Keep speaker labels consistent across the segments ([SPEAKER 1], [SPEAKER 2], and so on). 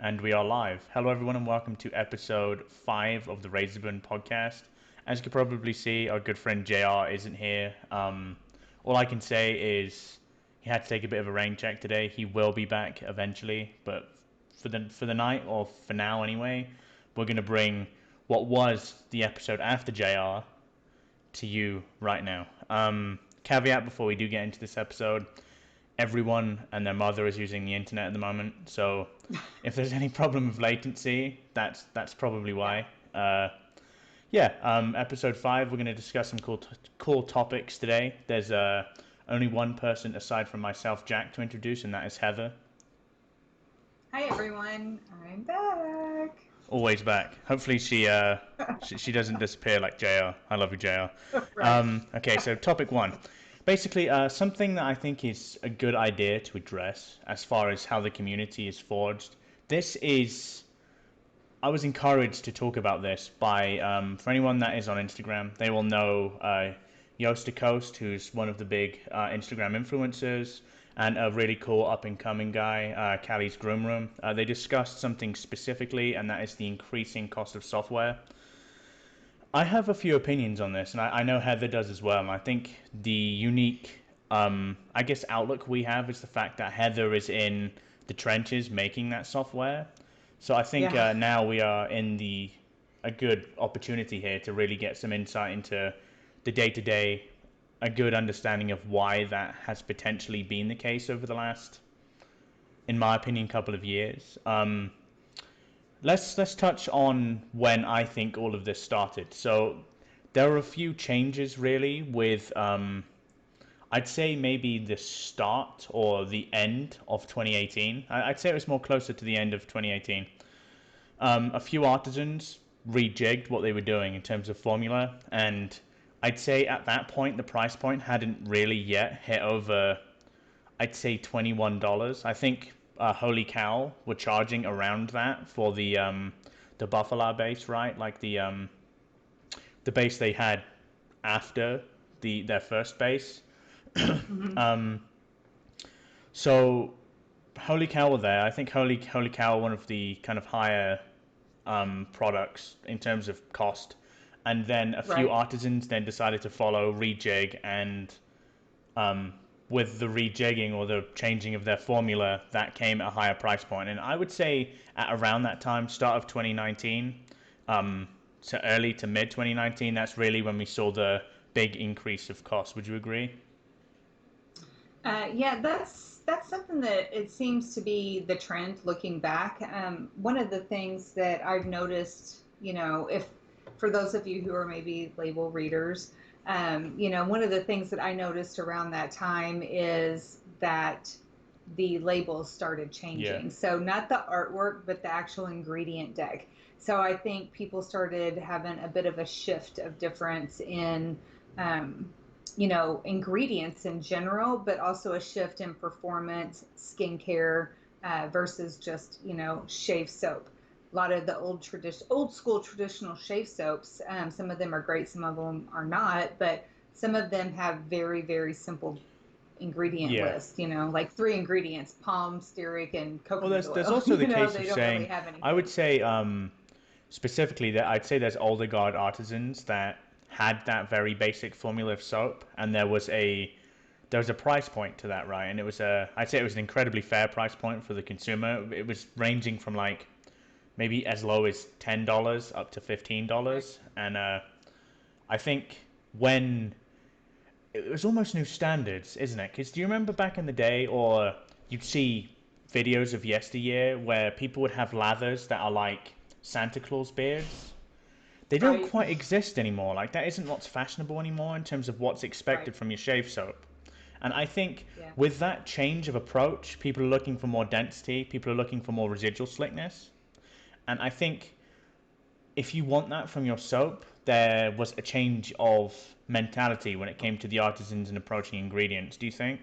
[SPEAKER 1] And we are live. Hello, everyone, and welcome to episode 5 of the Razorburn podcast. As you can probably see, our good friend JR isn't here. All I can say is he had to take a bit of a rain check today. He will be back eventually, but for the night, or for now anyway, we're going to bring what was the episode after JR to you right now. Caveat before we do get into this episode, everyone and their mother is using the internet at the moment. So if there's any problem with latency, that's probably why. Episode 5, we're going to discuss some cool topics today. There's only one person aside from myself, Jack, to introduce, and that is Heather.
[SPEAKER 2] Hi everyone, I'm back.
[SPEAKER 1] Always back. Hopefully she doesn't disappear like JR. I love you, JR.
[SPEAKER 2] Right.
[SPEAKER 1] Okay, so topic 1. Basically, something that I think is a good idea to address as far as how the community is forged. I was encouraged to talk about this by, for anyone that is on Instagram, they will know Yosta Coast, who's one of the big Instagram influencers, and a really cool up-and-coming guy, Callie's Groom Room. They discussed something specifically, and that is the increasing cost of software. I have a few opinions on this, and I know Heather does as well. And I think the unique, outlook we have is the fact that Heather is in the trenches making that software. So I think
[SPEAKER 2] Yeah.
[SPEAKER 1] now we are in a good opportunity here to really get some insight into the day-to-day, a good understanding of why that has potentially been the case over the last, in my opinion, couple of years. Let's touch on when I think all of this started. So there are a few changes really with I'd say maybe the start or the end of 2018. I'd say it was more closer to the end of 2018. A few artisans rejigged what they were doing in terms of formula, and I'd say at that point the price point hadn't really yet hit over, I'd say $21. I think Holy Cow were charging around that for the Buffalo base, right? Like the base they had after their first base.
[SPEAKER 2] hmm
[SPEAKER 1] So Holy Cow were there. I think Holy Cow one of the kind of higher products in terms of cost, and then a few
[SPEAKER 2] Right.
[SPEAKER 1] artisans then decided to follow rejig, and with the rejigging or the changing of their formula, that came at a higher price point. And I would say at around that time, start of 2019, to early to mid 2019, that's really when we saw the big increase of cost. Would you agree?
[SPEAKER 2] Yeah, that's something that it seems to be the trend looking back. One of the things that I've noticed, if for those of you who are maybe label readers, one of the things that I noticed around that time is that the labels started
[SPEAKER 1] Yeah.
[SPEAKER 2] changing. So not the artwork, but the actual ingredient deck. So I think people started having a bit of a shift of difference in um, ingredients in general, but also a shift in performance, skincare versus just, shave soap. A lot of the old school traditional shave soaps, some of them are great, some of them are not, but some of them have very, very simple ingredient
[SPEAKER 1] Yeah.
[SPEAKER 2] list, like three ingredients: palm, stearic, and
[SPEAKER 1] Well,
[SPEAKER 2] coconut
[SPEAKER 1] there's
[SPEAKER 2] oil.
[SPEAKER 1] also the case
[SPEAKER 2] They
[SPEAKER 1] of
[SPEAKER 2] don't really
[SPEAKER 1] saying,
[SPEAKER 2] have
[SPEAKER 1] I would
[SPEAKER 2] anything.
[SPEAKER 1] say specifically that I'd say there's older guard artisans that had that very basic formula of soap, and there was a price point to that, right? And I'd say it was an incredibly fair price point for the consumer. It was ranging from like maybe as low as $10 up to
[SPEAKER 2] Right.
[SPEAKER 1] $15, and I think when it was almost new standards, isn't it? Because do you remember back in the day, or you'd see videos of yesteryear where people would have lathers that are like Santa Claus beards? They don't
[SPEAKER 2] Right.
[SPEAKER 1] quite exist anymore. Like that isn't what's fashionable anymore in terms of what's
[SPEAKER 2] Right.
[SPEAKER 1] expected from your shave soap. And I think
[SPEAKER 2] Yeah.
[SPEAKER 1] with that change of approach, people are looking for more density, people are looking for more residual slickness. And I think if you want that from your soap, there was a change of mentality when it came to the artisans and approaching ingredients. Do you think?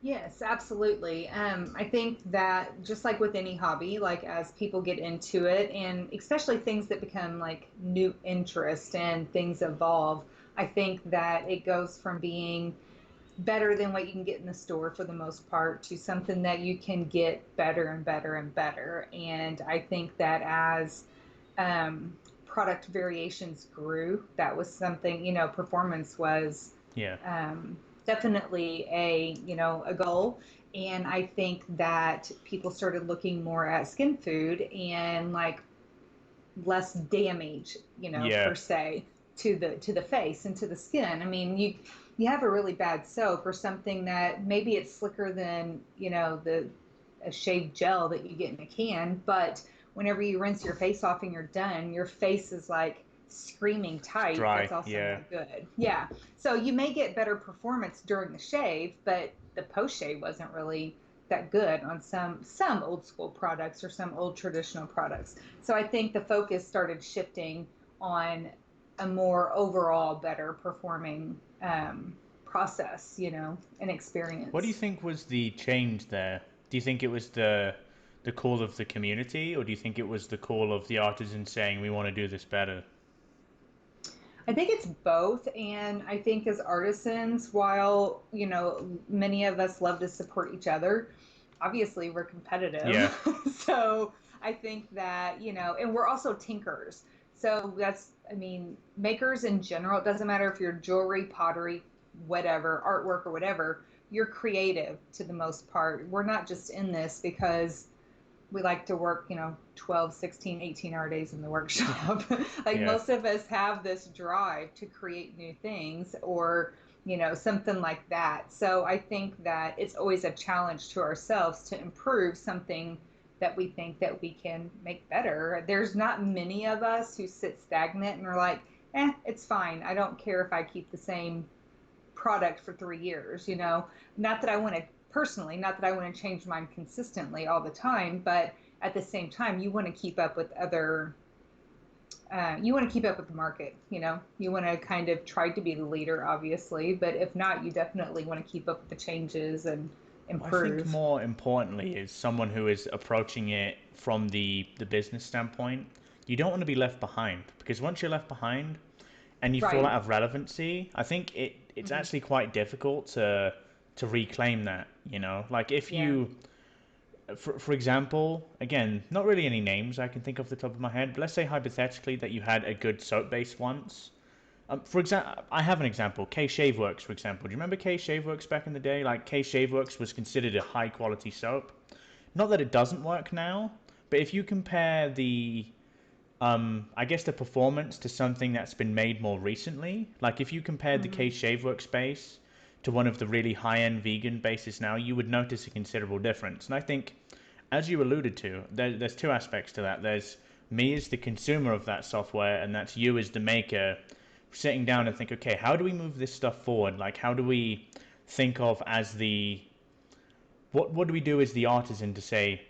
[SPEAKER 2] Yes, absolutely. I think that just like with any hobby, like as people get into it, and especially things that become like new interest and things evolve, I think that it goes from being better than what you can get in the store for the most part to something that you can get better and better and better. And I think that as product variations grew, that was something, performance was
[SPEAKER 1] Yeah.
[SPEAKER 2] definitely a goal. And I think that people started looking more at skin food and like less damage,
[SPEAKER 1] Yeah.
[SPEAKER 2] per se to the face and to the skin. I mean, you have a really bad soap or something that maybe it's slicker than, the a shaved gel that you get in a can, but whenever you rinse your face off and you're done, your face is like screaming
[SPEAKER 1] It's
[SPEAKER 2] tight.
[SPEAKER 1] dry.
[SPEAKER 2] That's also
[SPEAKER 1] Yeah.
[SPEAKER 2] not good. Yeah. So you may get better performance during the shave, but the post shave wasn't really that good on some old school products or some old traditional products. So I think the focus started shifting on a more overall better performing process, and
[SPEAKER 1] What do you
[SPEAKER 2] experience.
[SPEAKER 1] think was the change there? Do you think it was the call of the community, or do you think it was the call of the artisan saying we want to do this better?
[SPEAKER 2] I think it's both. And I think as artisans, while, many of us love to support each other, obviously we're
[SPEAKER 1] Yeah.
[SPEAKER 2] competitive. So I think that, and we're also tinkers. So that's, I mean, makers in general, it doesn't matter if you're jewelry, pottery, whatever, artwork or whatever, you're creative to the most part. We're not just in this because we like to work, 12, 16, 18-hour days in the workshop. Like
[SPEAKER 1] Yeah.
[SPEAKER 2] most of us have this drive to create new things or, something like that. So I think that it's always a challenge to ourselves to improve something that we think that we can make better. There's not many of us who sit stagnant and are like, it's fine. I don't care if I keep the same product for 3 years, not that I want to personally, not that I want to change mine consistently all the time, but at the same time, you want to keep up with you want to keep up with the market, you want to kind of try to be the leader, obviously, but if not, you definitely want to keep up with the changes and
[SPEAKER 1] I think
[SPEAKER 2] improve.
[SPEAKER 1] more importantly is someone who is approaching it from the business standpoint. You don't want to be left behind because once you're left behind and you fall
[SPEAKER 2] Right.
[SPEAKER 1] out of relevancy, I think it's
[SPEAKER 2] Hmm.
[SPEAKER 1] actually quite difficult to reclaim that, you know? Like if
[SPEAKER 2] Yeah.
[SPEAKER 1] you for example, again, not really any names I can think off the top of my head, but let's say hypothetically that you had a good soap base once. For example, I have an example. K Shaveworks, for example. Do you remember K Shaveworks back in the day? Like K Shaveworks was considered a high quality soap. Not that it doesn't work now, but if you compare I guess the performance to something that's been made more recently, like if you compared the K
[SPEAKER 2] Hmm.
[SPEAKER 1] Shaveworks base to one of the really high-end vegan bases now, you would notice a considerable difference. And I think, as you alluded to, there's two aspects to that. There's me as the consumer of that software, and that's you as the maker sitting down and think, okay, how do we move this stuff forward? Like, how do we think of as the what do we do as the artisan to say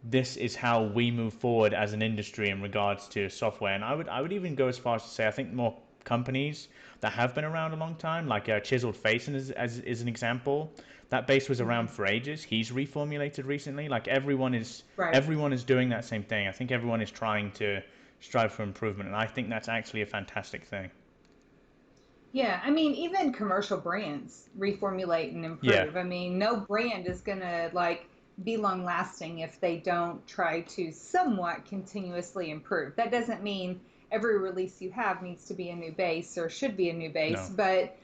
[SPEAKER 1] this is how we move forward as an industry in regards to software? And I would even go as far as to say I think more companies that have been around a long time, like Chiseled Face as is an example. That base was around
[SPEAKER 2] Hmm.
[SPEAKER 1] for ages. He's reformulated recently. Like
[SPEAKER 2] Right.
[SPEAKER 1] everyone is doing that same thing. I think everyone is trying to strive for improvement, and I think that's actually a fantastic thing.
[SPEAKER 2] Yeah, I mean, even commercial brands reformulate and
[SPEAKER 1] Yeah,
[SPEAKER 2] improve. I mean, no brand is gonna like be long lasting if they don't try to somewhat continuously improve. That doesn't mean every release you have needs to be a new base or should be a new base,
[SPEAKER 1] no,
[SPEAKER 2] but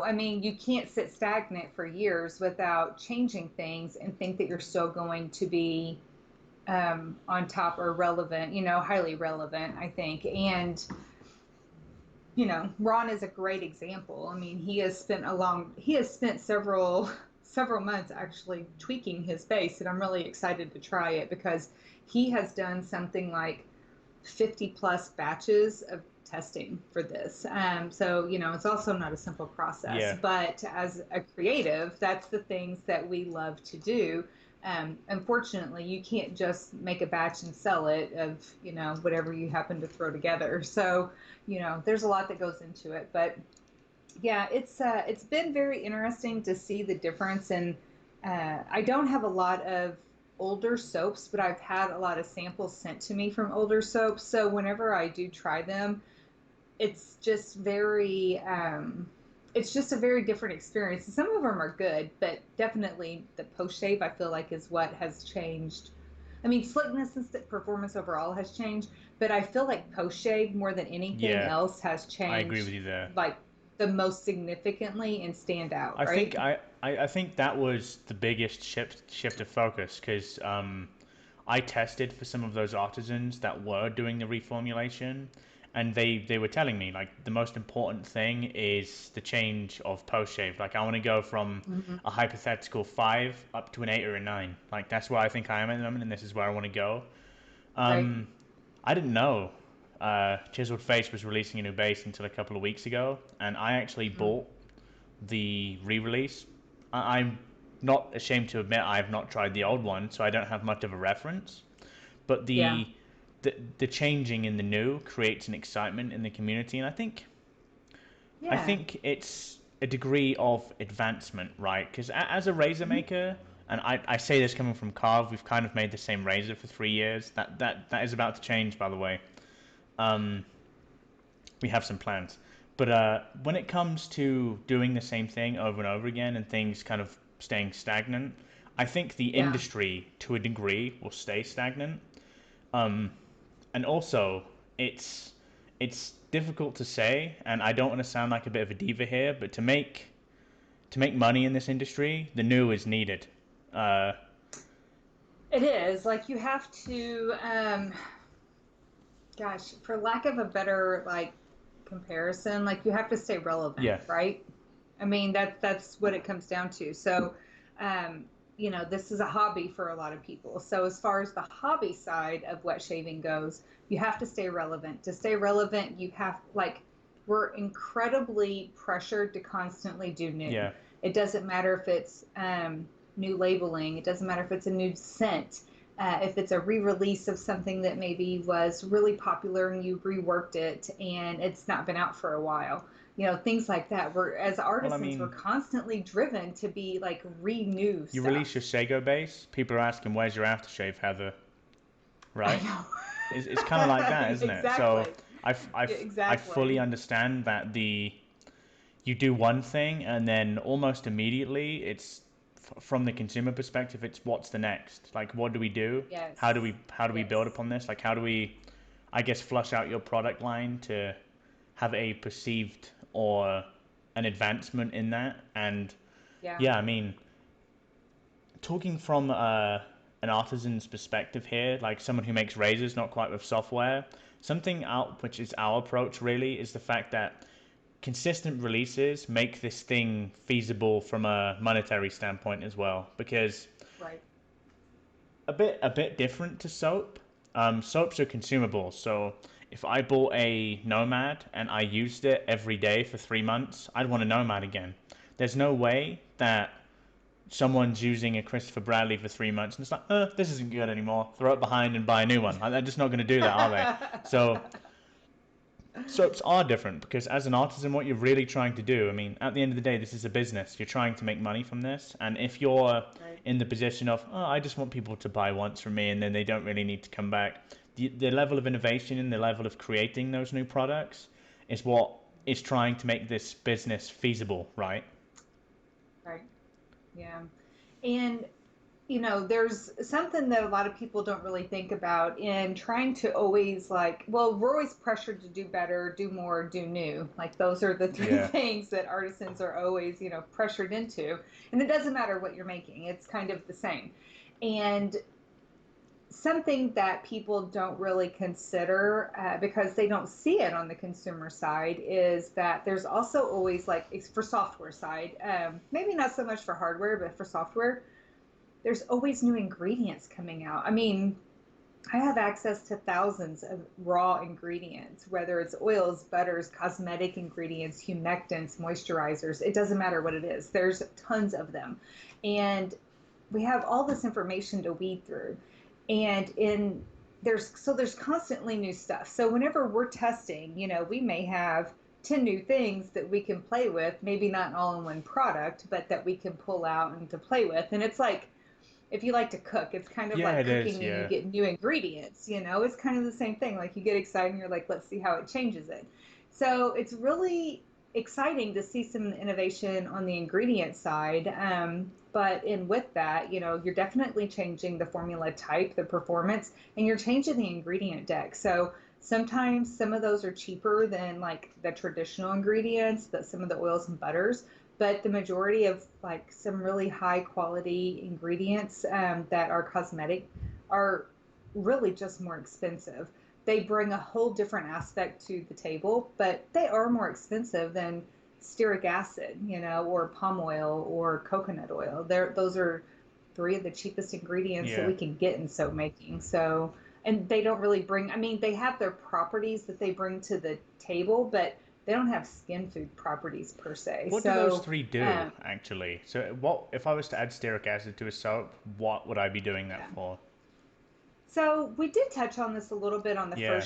[SPEAKER 2] I mean, you can't sit stagnant for years without changing things and think that you're still going to be on top or relevant, highly relevant, I think. And Ron is a great example. I mean, he has spent several months actually tweaking his base, and I'm really excited to try it because he has done something like 50 plus batches of testing for this. So, it's also not a simple process,
[SPEAKER 1] yeah.
[SPEAKER 2] but as a creative, that's the things that we love to do. Unfortunately, you can't just make a batch and sell it of, whatever you happen to throw together. So, there's a lot that goes into it, but yeah, it's been very interesting to see the difference. And I don't have a lot of older soaps, but I've had a lot of samples sent to me from older soaps. So whenever I do try them, it's just very it's just a very different experience. Some of them are good, but definitely the post shave I feel like is what has changed. I mean, slickness and performance overall has changed, but I feel like post shave more than anything
[SPEAKER 1] Yeah,
[SPEAKER 2] else has
[SPEAKER 1] I agree with
[SPEAKER 2] changed
[SPEAKER 1] you there.
[SPEAKER 2] like the most significantly and stand out,
[SPEAKER 1] I think
[SPEAKER 2] right?
[SPEAKER 1] I think that was the biggest shift of focus because I tested for some of those artisans that were doing the reformulation, and they were telling me like the most important thing is the change of post shave. Like I want to go from
[SPEAKER 2] Hmm.
[SPEAKER 1] a hypothetical 5 up to an 8 or a 9. Like that's where I think I am at the moment, and this is where I want to go.
[SPEAKER 2] Right.
[SPEAKER 1] Um, I didn't know Chiseled Face was releasing a new base until a couple of weeks ago, and I actually
[SPEAKER 2] Hmm.
[SPEAKER 1] bought the re-release. I'm not ashamed to admit I have not tried the old one, so I don't have much of a reference. But
[SPEAKER 2] Yeah.
[SPEAKER 1] the changing in the new creates an excitement in the community, and I
[SPEAKER 2] Yeah.
[SPEAKER 1] think it's a degree of advancement, right? Because as a razor
[SPEAKER 2] Hmm.
[SPEAKER 1] maker, and I say this coming from Carve, we've kind of made the same razor for 3 years. That is about to change, by the way. Um, we have some plans. But when it comes to doing the same thing over and over again and things kind of staying stagnant, I think the
[SPEAKER 2] Yeah.
[SPEAKER 1] industry, to a degree, will stay stagnant. Um, and also, it's it's difficult to say, and I don't want to sound like a bit of a diva here, but to make money in this industry, the new is needed. Uh,
[SPEAKER 2] It is like you have to, gosh, for lack of a better like comparison, like you have to stay relevant,
[SPEAKER 1] yeah,
[SPEAKER 2] right? I mean, that's what it comes down to. So, um, this is a hobby for a lot of people. So, as far as the hobby side of wet shaving goes, you have to stay relevant. To stay relevant, you have like we're incredibly pressured to constantly do new.
[SPEAKER 1] yeah.
[SPEAKER 2] It doesn't matter if it's new labeling. It doesn't matter if it's a new scent. If it's a re-release of something that maybe was really popular and you reworked it and it's not been out for a while, things like that. We're as
[SPEAKER 1] Well, I
[SPEAKER 2] artisans, we're
[SPEAKER 1] mean,
[SPEAKER 2] constantly driven to be like renew
[SPEAKER 1] you release your
[SPEAKER 2] stuff.
[SPEAKER 1] Sago base, people are asking, "Where's your aftershave, Heather?"
[SPEAKER 2] I
[SPEAKER 1] Right? It's kind of like that,
[SPEAKER 2] know.
[SPEAKER 1] isn't it? So
[SPEAKER 2] Exactly. Yeah,
[SPEAKER 1] I fully
[SPEAKER 2] exactly.
[SPEAKER 1] understand that you do one thing and then almost immediately from the consumer perspective, it's what's the next? Like, what do we do?
[SPEAKER 2] Yes.
[SPEAKER 1] How do we build
[SPEAKER 2] Yes.
[SPEAKER 1] upon this? Like, how do we, I guess, flush out your product line to have a perceived or an advancement in that? And
[SPEAKER 2] Yeah.
[SPEAKER 1] yeah, I mean, talking from an artisan's perspective here, like someone who makes razors, not quite with software, something out which is our approach really is the fact that consistent releases make this thing feasible from a monetary standpoint as well. Because
[SPEAKER 2] Right.
[SPEAKER 1] a bit different to soap. Soaps are consumables, so if I bought a Nomad and I used it every day for 3 months, I'd want a Nomad again. There's no way that someone's using a Christopher Bradley for 3 months and it's like, this isn't good anymore. Throw it behind and buy a new one. Like, they're just not going to do that, are they? So soaps are different because as an artisan, what you're really trying to do, I mean, at the end of the day, this is a business. You're trying to make money from this. And if you're
[SPEAKER 2] Right.
[SPEAKER 1] in the position of, oh, I just want people to buy once from me and then they don't really need to come back, the level of innovation and the level of creating those new products is what is trying to make this business feasible, right?
[SPEAKER 2] Right. Yeah. And there's something that a lot of people don't really think about in trying to always like, well, we're always pressured to do better, do more, do new. Like those are the three
[SPEAKER 1] Yeah.
[SPEAKER 2] things that artisans are always, pressured into. And it doesn't matter what you're making, it's kind of the same. And something that people don't really consider because they don't see it on the consumer side is that there's also always like for software side, maybe not so much for hardware, but for software, there's always new ingredients coming out. I mean, I have access to thousands of raw ingredients, whether it's oils, butters, cosmetic ingredients, humectants, moisturizers. It doesn't matter what it is. There's tons of them. And we have all this information to weed through. And in there's constantly new stuff. So whenever we're testing, we may have 10 new things that we can play with, maybe not all in one product, but that we can pull out and to play with. And it's like if you like to cook, it's kind of
[SPEAKER 1] Yeah,
[SPEAKER 2] like
[SPEAKER 1] it is.
[SPEAKER 2] cooking and you
[SPEAKER 1] Yeah.
[SPEAKER 2] get new ingredients, it's kind of the same thing. Like you get excited and you're like, let's see how it changes it. So it's really exciting to see some innovation on the ingredient side. But in with that, you're definitely changing the formula type, the performance, and you're changing the ingredient deck. So sometimes some of those are cheaper than like the traditional ingredients, that some of the oils and butters. But the majority of like some really high quality ingredients that are cosmetic are really just more expensive. They bring a whole different aspect to the table, but they are more expensive than stearic acid, or palm oil or coconut oil. Those are three of the cheapest ingredients that
[SPEAKER 1] Yeah.
[SPEAKER 2] we can get in soap making. So, and they don't really bring, I mean, they have their properties that they bring to the table, but they don't have skin food properties per se.
[SPEAKER 1] What do those
[SPEAKER 2] So,
[SPEAKER 1] three do,
[SPEAKER 2] um,
[SPEAKER 1] actually? So what if I was to add stearic acid to a soap, what would I be doing that
[SPEAKER 2] yeah.
[SPEAKER 1] for?
[SPEAKER 2] So we did touch on this a little bit on the
[SPEAKER 1] Yeah.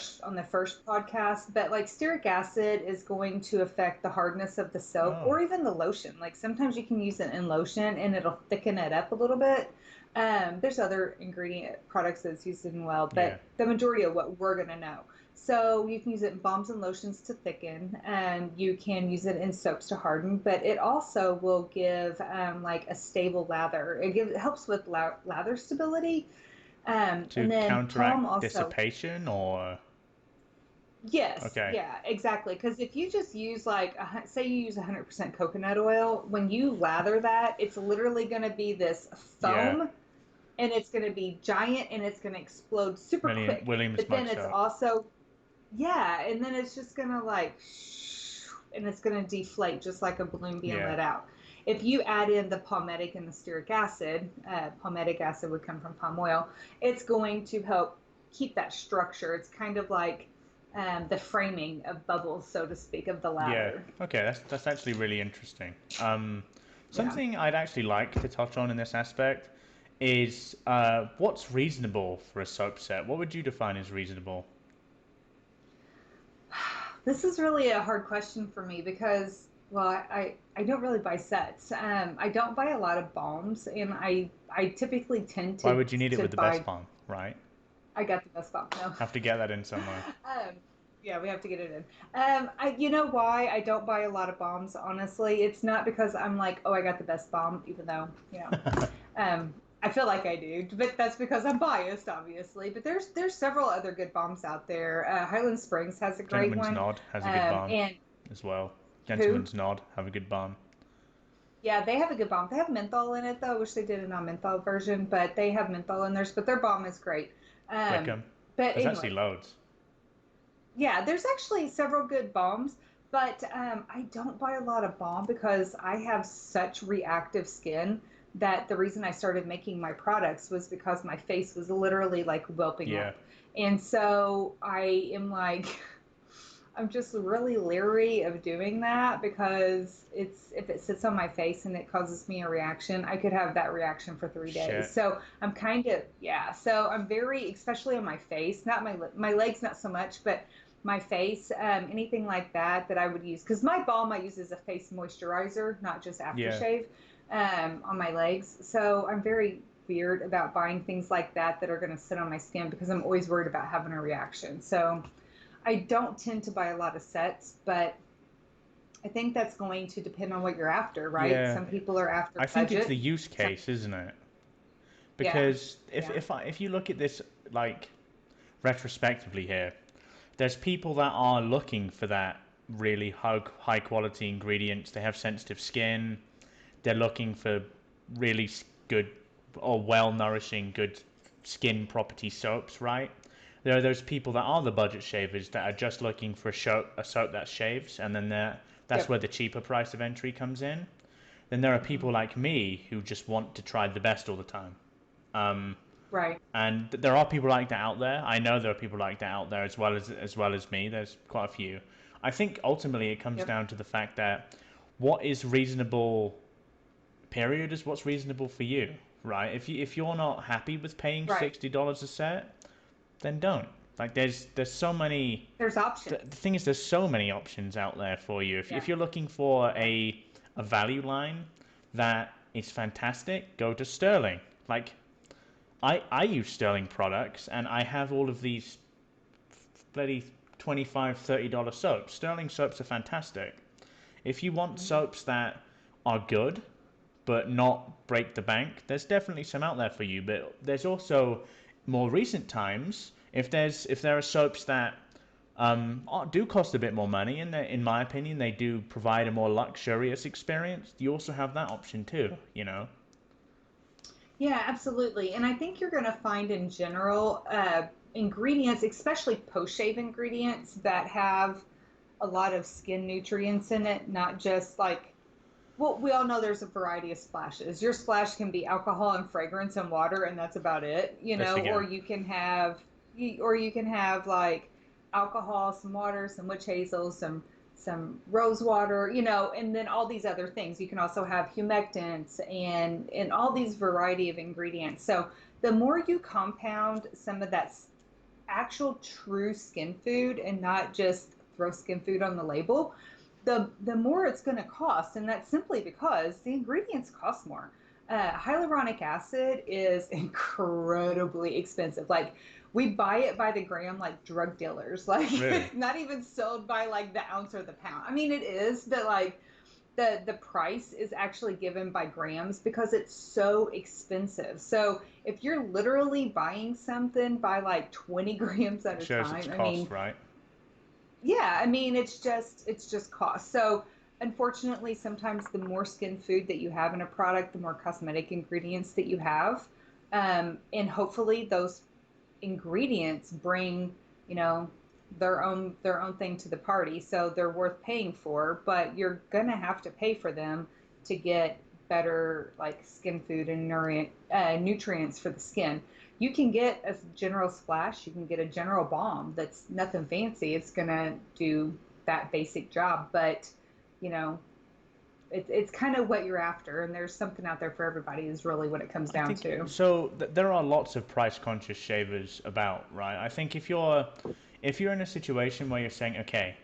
[SPEAKER 2] first podcast, but like stearic acid is going to affect the hardness of the soap
[SPEAKER 1] Oh,
[SPEAKER 2] or even the lotion. Like sometimes you can use it in lotion and it'll thicken it up a little bit. There's other ingredient products that's used in well,
[SPEAKER 1] yeah.
[SPEAKER 2] but the majority of what we're gonna know. So you can use it in balms and lotions to thicken, and you can use it in soaps to harden. But it also will give like a stable lather. It helps with lather stability,
[SPEAKER 1] To
[SPEAKER 2] and then palm
[SPEAKER 1] counteract
[SPEAKER 2] also.
[SPEAKER 1] dissipation or
[SPEAKER 2] Yes,
[SPEAKER 1] okay.
[SPEAKER 2] yeah, exactly. Because if you just use like, say you use 100% coconut oil, when you lather that, it's literally going to be this
[SPEAKER 1] Yeah.
[SPEAKER 2] foam and it's going to be giant and it's going to explode super
[SPEAKER 1] Million
[SPEAKER 2] quick.
[SPEAKER 1] Williams
[SPEAKER 2] But then
[SPEAKER 1] mug
[SPEAKER 2] it's
[SPEAKER 1] soap.
[SPEAKER 2] also, yeah, and then it's just going to like, and it's going to deflate just like a balloon being
[SPEAKER 1] Yeah.
[SPEAKER 2] let out. If you add in the palmitic and the stearic acid, palmitic acid would come from palm oil, it's going to help keep that structure. It's kind of like the framing of bubbles, so to speak, of the
[SPEAKER 1] Yeah.
[SPEAKER 2] lather.
[SPEAKER 1] Okay, that's actually really interesting.
[SPEAKER 2] Yeah.
[SPEAKER 1] Something I'd actually like to touch on in this aspect is what's reasonable for a soap set? What would you define as reasonable?
[SPEAKER 2] This is really a hard question for me because, well, I don't really buy sets. I don't buy a lot of balms, and I typically tend
[SPEAKER 1] Why
[SPEAKER 2] to
[SPEAKER 1] would you need it
[SPEAKER 2] to
[SPEAKER 1] with the best
[SPEAKER 2] buy.
[SPEAKER 1] balm, right?
[SPEAKER 2] I got the best balm. No.
[SPEAKER 1] Have to get that in somewhere.
[SPEAKER 2] um, yeah, we have to get it in. You know why I don't buy a lot of balms? Honestly, it's not because I'm like, oh, I got the best balm, even though um, I feel like I do, but that's because I'm biased, obviously. But there's several other good balms out there. Highland Springs has a great
[SPEAKER 1] Gentleman's
[SPEAKER 2] one,
[SPEAKER 1] Nod has a good balm
[SPEAKER 2] and
[SPEAKER 1] as well.
[SPEAKER 2] who?
[SPEAKER 1] Gentleman's Nod have a good balm.
[SPEAKER 2] Yeah, they have a good balm. They have menthol in it though. I wish they did a non-menthol version, but they have menthol in theirs. But their balm is great. Um,
[SPEAKER 1] Wickham.
[SPEAKER 2] but
[SPEAKER 1] There's actually
[SPEAKER 2] anyway,
[SPEAKER 1] loads.
[SPEAKER 2] yeah, there's actually several good balms, but I don't buy a lot of balm because I have such reactive skin that the reason I started making my products was because my face was literally like whelping
[SPEAKER 1] Yeah.
[SPEAKER 2] up. And so I am like, I'm just really leery of doing that because it's if it sits on my face and it causes me a reaction, I could have that reaction for 3 days.
[SPEAKER 1] Shit.
[SPEAKER 2] So I'm kind of yeah. So I'm very, especially on my face, not my legs, not so much, but my face, anything like that that I would use because my balm I use as a face moisturizer, not just
[SPEAKER 1] Yeah.
[SPEAKER 2] aftershave, on my legs. So I'm very weird about buying things like that that are going to sit on my skin because I'm always worried about having a reaction. So I don't tend to buy a lot of sets, but I think that's going to depend on what you're after, right?
[SPEAKER 1] Yeah.
[SPEAKER 2] Some people are after
[SPEAKER 1] I think it's the
[SPEAKER 2] budget.
[SPEAKER 1] use
[SPEAKER 2] Some,
[SPEAKER 1] case, isn't it?
[SPEAKER 2] yeah,
[SPEAKER 1] Because
[SPEAKER 2] yeah,
[SPEAKER 1] if you look at this like retrospectively here, there's people that are looking for that really high quality ingredients. They have sensitive skin. They're looking for really good or well nourishing good skin property soaps, right? There are those people that are the budget shavers that are just looking for a soap that shaves, and then that's
[SPEAKER 2] yep,
[SPEAKER 1] where the cheaper price of entry comes in. Then there are
[SPEAKER 2] hmm
[SPEAKER 1] people like me who just want to try the best all the time. Um,
[SPEAKER 2] right,
[SPEAKER 1] and there are people like that out there. I know there are people like that out there as well as me. There's quite a few. I think ultimately it comes
[SPEAKER 2] yep,
[SPEAKER 1] down to the fact that what is reasonable period is what's reasonable for you, right? If you're not happy with paying
[SPEAKER 2] right.
[SPEAKER 1] $60 a set, then don't. Like there's so many.
[SPEAKER 2] There's
[SPEAKER 1] The
[SPEAKER 2] options.
[SPEAKER 1] thing is, there's so many options out there for you. If
[SPEAKER 2] Yeah,
[SPEAKER 1] you're looking for
[SPEAKER 2] yeah,
[SPEAKER 1] a value line that is fantastic, go to Sterling. Like I use Sterling products, and I have all of these bloody $25, $30 soaps. Sterling soaps are fantastic. If you want soaps that are good but not break the bank, there's definitely some out there for you. But there's also more recent times, if there are soaps that do cost a bit more money, and in my opinion they do provide a more luxurious experience, you also have that option too, you know.
[SPEAKER 2] Yeah, absolutely. And I think you're going to find in general ingredients, especially post shave ingredients, that have a lot of skin nutrients in it, not just like, well, we all know there's a variety of splashes. Your splash can be alcohol and fragrance and water, and that's about it,
[SPEAKER 1] This
[SPEAKER 2] or
[SPEAKER 1] again.
[SPEAKER 2] you can have like alcohol, some water, some witch hazel, some rose water, and then all these other things. You can also have humectants and all these variety of ingredients. So the more you compound some of that actual true skin food and not just throw skin food on the label, the more it's going to cost, and that's simply because the ingredients cost more. Hyaluronic acid is incredibly expensive. Like we buy it by the gram, like drug dealers. Like
[SPEAKER 1] Really?
[SPEAKER 2] it's not even sold by like the ounce or the pound. I mean, it is, but like the price is actually given by grams because it's so expensive. So if you're literally buying something by like 20 grams at
[SPEAKER 1] It
[SPEAKER 2] a
[SPEAKER 1] shows its
[SPEAKER 2] time, I
[SPEAKER 1] cost,
[SPEAKER 2] mean,
[SPEAKER 1] right?
[SPEAKER 2] yeah, I mean, it's just cost. So unfortunately, sometimes the more skin food that you have in a product, the more cosmetic ingredients that you have, and hopefully those ingredients bring, you know, their own thing to the party, so they're worth paying for. But you're gonna have to pay for them to get better like skin food and nutrients for the skin. You can get a general splash, you can get a general balm that's nothing fancy. It's gonna do that basic job, but you know, it's kind of what you're after, and there's something out there for everybody. Is really what it comes
[SPEAKER 1] I
[SPEAKER 2] down
[SPEAKER 1] think
[SPEAKER 2] to.
[SPEAKER 1] so. There are lots of price conscious shavers about, right? I think if you're in a situation where you're saying, okay,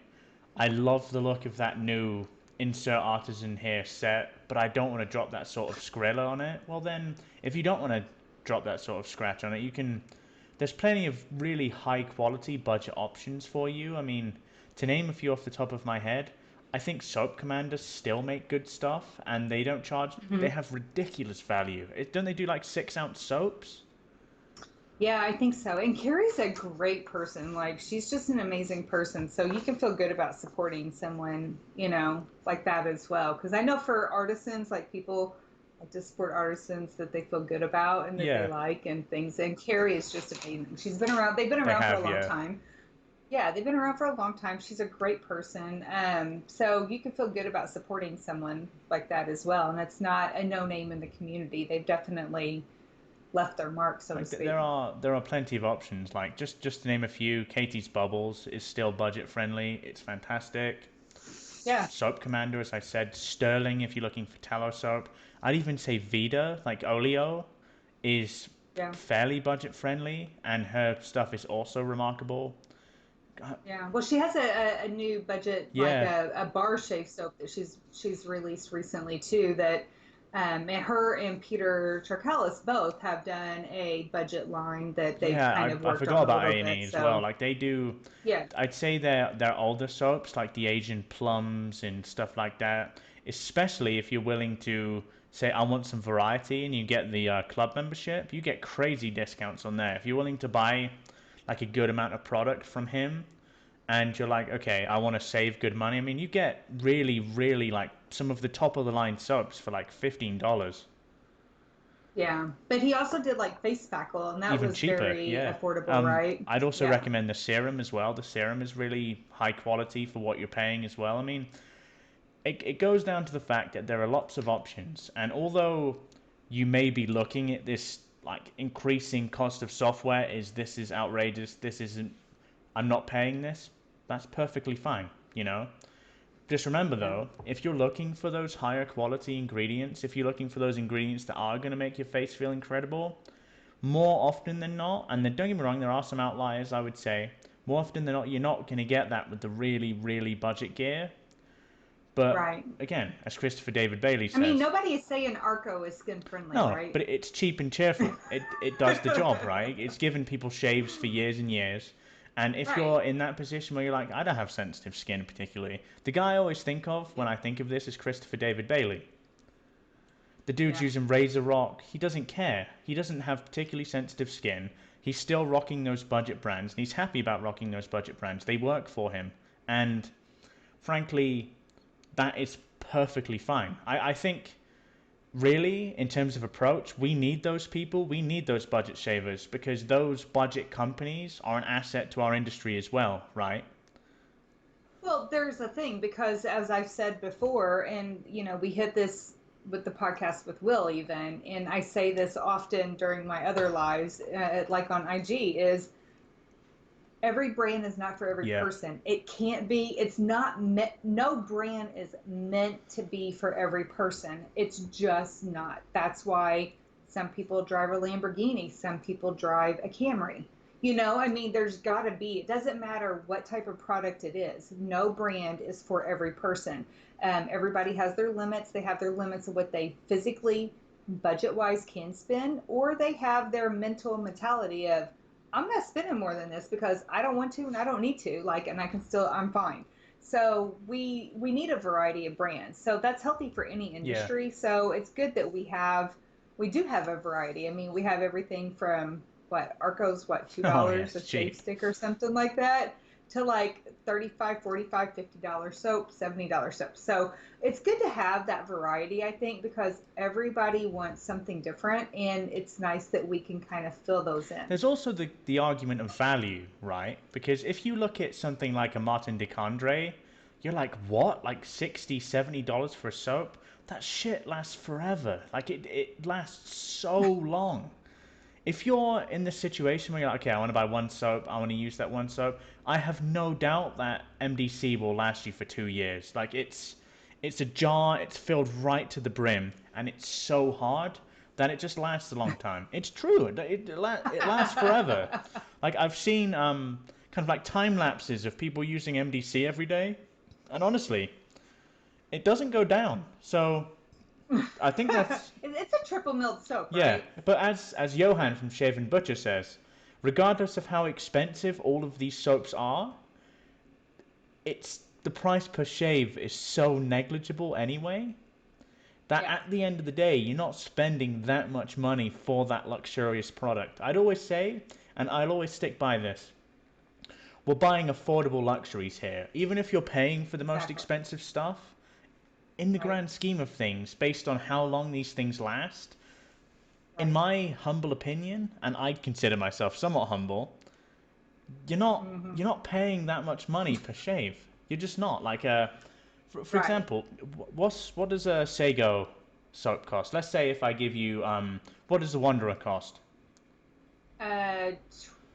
[SPEAKER 1] I love the look of that new insert artisan hair set, but I don't want to drop that sort of Skrilla on it. Well, then, if you don't want to drop that sort of scratch on it, you can. There's plenty of really high quality budget options for you. I mean, to name a few off the top of my head, I think Soap Commanders still make good stuff, and they don't charge. They
[SPEAKER 2] Mhm.
[SPEAKER 1] have ridiculous value. Don't they do like 6 ounce soaps?
[SPEAKER 2] Yeah, I think so. And Carrie's a great person. Like, she's just an amazing person. So you can feel good about supporting someone, like that as well. Because I know for artisans, like people like to support artisans that they feel good about and that they
[SPEAKER 1] Yeah,
[SPEAKER 2] like and things. And Carrie is just amazing. She's been around, they've been
[SPEAKER 1] they
[SPEAKER 2] around for a
[SPEAKER 1] have.
[SPEAKER 2] long
[SPEAKER 1] Yeah,
[SPEAKER 2] time. Yeah, they've been around for a long time. She's a great person. So you can feel good about supporting someone like that as well. And it's not a no name in the community. They've definitely left their mark, so to
[SPEAKER 1] like
[SPEAKER 2] speak.
[SPEAKER 1] there are plenty of options. Like just to name a few, Katie's Bubbles is still budget friendly. It's fantastic.
[SPEAKER 2] Yeah.
[SPEAKER 1] Soap Commander, as I said, Sterling if you're looking for tallow soap. I'd even say Vida, like Oleo, is
[SPEAKER 2] Yeah.
[SPEAKER 1] fairly budget friendly, and her stuff is also remarkable.
[SPEAKER 2] Yeah. Well, she has a new budget, like
[SPEAKER 1] Yeah,
[SPEAKER 2] a bar shave soap that she's released recently too. That and her and Peter Charkalis both have done a budget line that they've
[SPEAKER 1] yeah,
[SPEAKER 2] kind of
[SPEAKER 1] I
[SPEAKER 2] worked
[SPEAKER 1] forgot
[SPEAKER 2] on a
[SPEAKER 1] about
[SPEAKER 2] little
[SPEAKER 1] A&E
[SPEAKER 2] bit.
[SPEAKER 1] as well.
[SPEAKER 2] So
[SPEAKER 1] Like they do,
[SPEAKER 2] yeah,
[SPEAKER 1] I'd say their older soaps, like the Asian plums and stuff like that. Especially if you're willing to say, I want some variety, and you get the club membership, you get crazy discounts on there. If you're willing to buy like a good amount of product from him, and you're like, okay, I want to save good money. I mean, you get really like some of the top of the line soaps for like $15,
[SPEAKER 2] yeah. But he also did like face spackle, and that
[SPEAKER 1] even
[SPEAKER 2] was
[SPEAKER 1] cheaper.
[SPEAKER 2] very
[SPEAKER 1] Yeah.
[SPEAKER 2] affordable, right?
[SPEAKER 1] I'd also
[SPEAKER 2] Yeah.
[SPEAKER 1] recommend the serum as well. The serum is really high quality for what you're paying as well. I mean, it goes down to the fact that there are lots of options, and although you may be looking at this like increasing cost of software, this is outrageous, this isn't, I'm not paying this, that's perfectly fine, you know. Just remember
[SPEAKER 2] Yeah.
[SPEAKER 1] though, if you're looking for those higher quality ingredients, if you're looking for those ingredients that are going to make your face feel incredible, more often than not, and then don't get me wrong, there are some outliers, I would say, more often than not, you're not going to get that with the really budget gear. But
[SPEAKER 2] Right.
[SPEAKER 1] again, as Christopher David Bailey
[SPEAKER 2] I mean,
[SPEAKER 1] says,
[SPEAKER 2] nobody is saying Arco is skin friendly,
[SPEAKER 1] no,
[SPEAKER 2] right?
[SPEAKER 1] but it's cheap and cheerful. It does the job, right? It's given people shaves for years and years, And if
[SPEAKER 2] Right.
[SPEAKER 1] you're in that position where you're like, I don't have sensitive skin particularly, the guy I always think of when
[SPEAKER 2] Yeah.
[SPEAKER 1] I think of this is Christopher David Bailey. The dude's
[SPEAKER 2] Yeah.
[SPEAKER 1] using Razor Rock. He doesn't care. He doesn't have particularly sensitive skin. He's still rocking those budget brands, and he's happy about rocking those budget brands. They work for him. And frankly, that is perfectly fine. I think, really, in terms of approach, we need those people. We need those budget shavers because those budget companies are an asset to our industry as well, right?
[SPEAKER 2] Well, there's a thing because as I've said before, and we hit this with the podcast with Will even, and I say this often during my other lives, like on IG, is every brand is not for every
[SPEAKER 1] Yeah.
[SPEAKER 2] person. It can't be. It's not meant. No brand is meant to be for every person. It's just not. That's why some people drive a Lamborghini, some people drive a Camry. I mean, there's got to be. It doesn't matter what type of product it is. No brand is for every person. Everybody has their limits. They have their limits of what they physically, budget wise, can spend, or they have their mental mentality of I'm not spending more than this because I don't want to and I don't need to. Like, and I can still, I'm fine. So we need a variety of brands. So that's healthy for any
[SPEAKER 1] Yeah.
[SPEAKER 2] industry. So it's good that we do have a variety. I mean, we have everything from what Arco's what two
[SPEAKER 1] Oh, yeah,
[SPEAKER 2] dollars a
[SPEAKER 1] it's
[SPEAKER 2] shave
[SPEAKER 1] cheap.
[SPEAKER 2] stick or something like that to like 35, 45, $50 soap, $70 soap. So it's good to have that variety, I think, because everybody wants something different, and it's nice that we can kind of fill those in.
[SPEAKER 1] There's also the argument of value, right? Because if you look at something like a Martin DeCandre, you're like, what? Like $60, $70 for a soap? That shit lasts forever. Like it lasts so long. If you're in the situation where you're like, okay, I want to buy one soap, I want to use that one soap, I have no doubt that MDC will last you for 2 years. Like it's a jar, it's filled right to the brim, and it's so hard that it just lasts a long time. It's true, it lasts forever. Like I've seen kind of like time lapses of people using MDC every day, and honestly, it doesn't go down. So I think that's
[SPEAKER 2] It's a triple milled soap,
[SPEAKER 1] yeah,
[SPEAKER 2] right?
[SPEAKER 1] but as Johan from Shaven Butcher says, regardless of how expensive all of these soaps are, it's the price per shave is so negligible anyway that
[SPEAKER 2] Yeah.
[SPEAKER 1] at the end of the day, you're not spending that much money for that luxurious product. I'd always say, and I'll always stick by this, we're buying affordable luxuries here. Even if you're paying for the most
[SPEAKER 2] Exactly.
[SPEAKER 1] expensive stuff, in the
[SPEAKER 2] Right.
[SPEAKER 1] grand scheme of things, based on how long these things last, in
[SPEAKER 2] Right.
[SPEAKER 1] my humble opinion, and I'd consider myself somewhat humble,
[SPEAKER 2] Hmm.
[SPEAKER 1] you're not paying that much money per shave. You're just not. Like for
[SPEAKER 2] Right.
[SPEAKER 1] example, what does a Sago soap cost? Let's say if I give you what does the Wanderer cost?
[SPEAKER 2] Uh,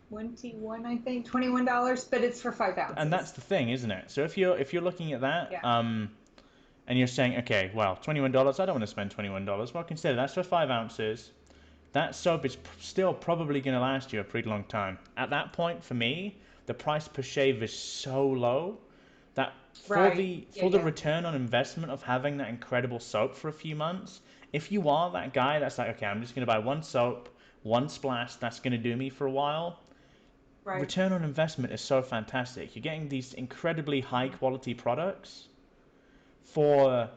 [SPEAKER 2] 21, I think, $21, but it's for five
[SPEAKER 1] And that's
[SPEAKER 2] ounces.
[SPEAKER 1] the thing, isn't it? So if you're looking at that,
[SPEAKER 2] Yeah.
[SPEAKER 1] and you're saying, okay, well, $21, I don't want to spend $21. Well, consider that's for 5 ounces. That soap is still probably going to last you a pretty long time. At that point, for me, the price per shave is so low that
[SPEAKER 2] Right. Yeah.
[SPEAKER 1] for the
[SPEAKER 2] Yeah.
[SPEAKER 1] return on investment of having that incredible soap for a few months, if you are that guy that's like, okay, I'm just going to buy one soap, one splash, that's going to do me for a while,
[SPEAKER 2] Right.
[SPEAKER 1] return on investment is so fantastic. You're getting these incredibly high
[SPEAKER 2] Mhm.
[SPEAKER 1] quality products for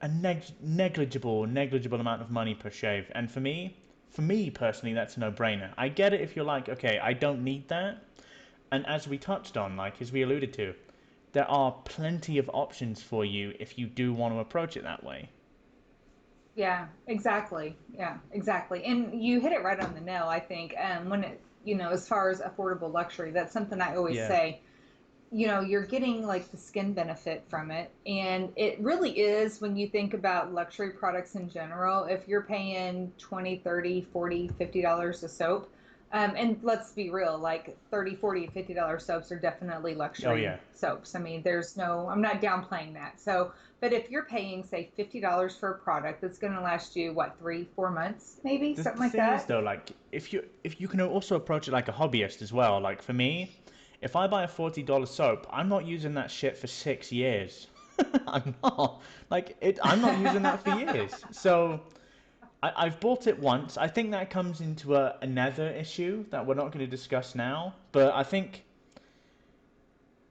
[SPEAKER 1] a negligible amount of money per shave. And for me personally, that's a no-brainer. I get it if you're like, okay, I don't need that. And as we touched on, like as we alluded to, there are plenty of options for you if you do want to approach it that way.
[SPEAKER 2] Yeah, exactly. Yeah, exactly. And you hit it right on the nail, I think. When as far as affordable luxury, that's something I always
[SPEAKER 1] Yeah.
[SPEAKER 2] say. You're getting like the skin benefit from it. And it really is when you think about luxury products in general, if you're paying 20, 30, 40, $50 a soap, and let's be real, like 30, 40, $50 soaps are definitely
[SPEAKER 1] Oh
[SPEAKER 2] luxury
[SPEAKER 1] yeah.
[SPEAKER 2] soaps. I mean, I'm not downplaying that. So, but if you're paying, say, $50 for a product that's going to last you, what, 3, 4 months, maybe, something
[SPEAKER 1] The
[SPEAKER 2] like
[SPEAKER 1] thing is
[SPEAKER 2] that?
[SPEAKER 1] though, like if you can also approach it like a hobbyist as well. Like for me, if I buy a $40 soap, I'm not using that shit for 6 years. I'm not like it. I'm not using that for years. So I've bought it once. I think that comes into another issue that we're not going to discuss now. But I think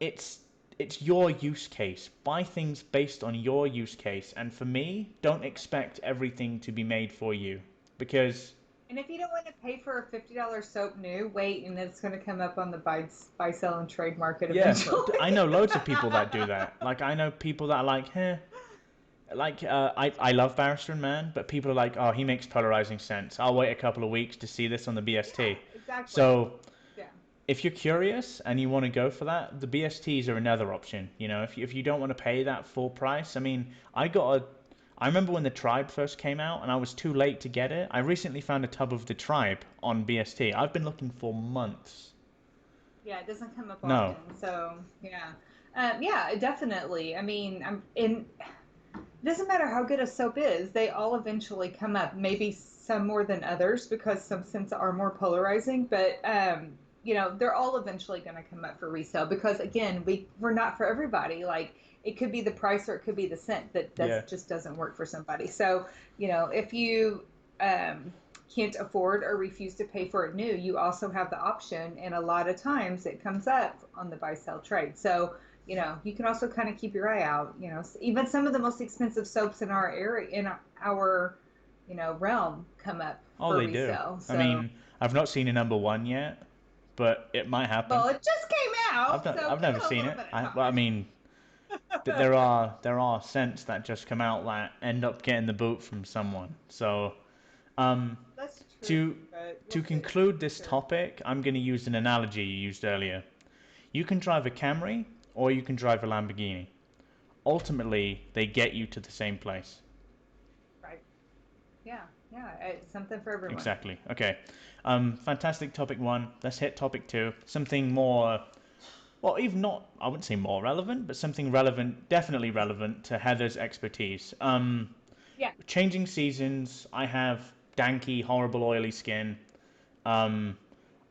[SPEAKER 1] it's it's your use case. Buy things based on your use case, and for me, don't expect everything to be made for you because
[SPEAKER 2] And if you don't want to pay for a $50 soap new, wait, and it's going to come up on the buy, sell, and trade market
[SPEAKER 1] yeah, I
[SPEAKER 2] eventually.
[SPEAKER 1] know loads of people that do that. Like I know people that are like, like I love Barrister and Man, but people are like, oh, he makes polarizing sense. I'll wait a couple of weeks to see this on the
[SPEAKER 2] Yeah,
[SPEAKER 1] BST.
[SPEAKER 2] exactly.
[SPEAKER 1] So
[SPEAKER 2] Yeah.
[SPEAKER 1] if you're curious and you want to go for that, the BSTs are another option. You know, if you don't want to pay that full price, I mean, I remember when the Tribe first came out and I was too late to get it. I recently found a tub of the Tribe on BST. I've been looking for months.
[SPEAKER 2] Yeah, it doesn't come up
[SPEAKER 1] No.
[SPEAKER 2] often. So, yeah. Yeah, definitely. I mean, it doesn't matter how good a soap is, they all eventually come up. Maybe some more than others because some scents are more polarizing, but they're all eventually going to come up for resale because again, we're not for everybody. Like it could be the price or it could be the scent
[SPEAKER 1] Yeah.
[SPEAKER 2] that just doesn't work for somebody. So, if you um can't afford or refuse to pay for it new, you also have the option, and a lot of times it comes up on the buy sell trade. So you can also kind of keep your eye out. Even some of the most expensive soaps in our area, in our, realm, come up
[SPEAKER 1] Oh,
[SPEAKER 2] for
[SPEAKER 1] they do.
[SPEAKER 2] resale.
[SPEAKER 1] I
[SPEAKER 2] So,
[SPEAKER 1] mean, I've not seen a number one yet, but it might happen.
[SPEAKER 2] well, it just came out, so
[SPEAKER 1] I've
[SPEAKER 2] give
[SPEAKER 1] never
[SPEAKER 2] it a
[SPEAKER 1] seen
[SPEAKER 2] little
[SPEAKER 1] it.
[SPEAKER 2] bit of
[SPEAKER 1] Well, I
[SPEAKER 2] time.
[SPEAKER 1] mean, there are scents that just come out that end up getting the boot from someone. So, um,
[SPEAKER 2] That's true,
[SPEAKER 1] to
[SPEAKER 2] but we'll
[SPEAKER 1] to
[SPEAKER 2] see.
[SPEAKER 1] conclude this
[SPEAKER 2] Sure.
[SPEAKER 1] topic, I'm going to use an analogy you used earlier. You can drive a Camry or you can drive a Lamborghini. Ultimately, they get you to the same place.
[SPEAKER 2] Right. Yeah. Yeah. It's something for everyone.
[SPEAKER 1] Exactly. Okay. Fantastic topic one. Let's hit topic two. Something more, well, even not, I wouldn't say more relevant, but something relevant, definitely relevant to Heather's expertise.
[SPEAKER 2] Yeah.
[SPEAKER 1] Changing seasons. I have danky, horrible, oily skin. Um,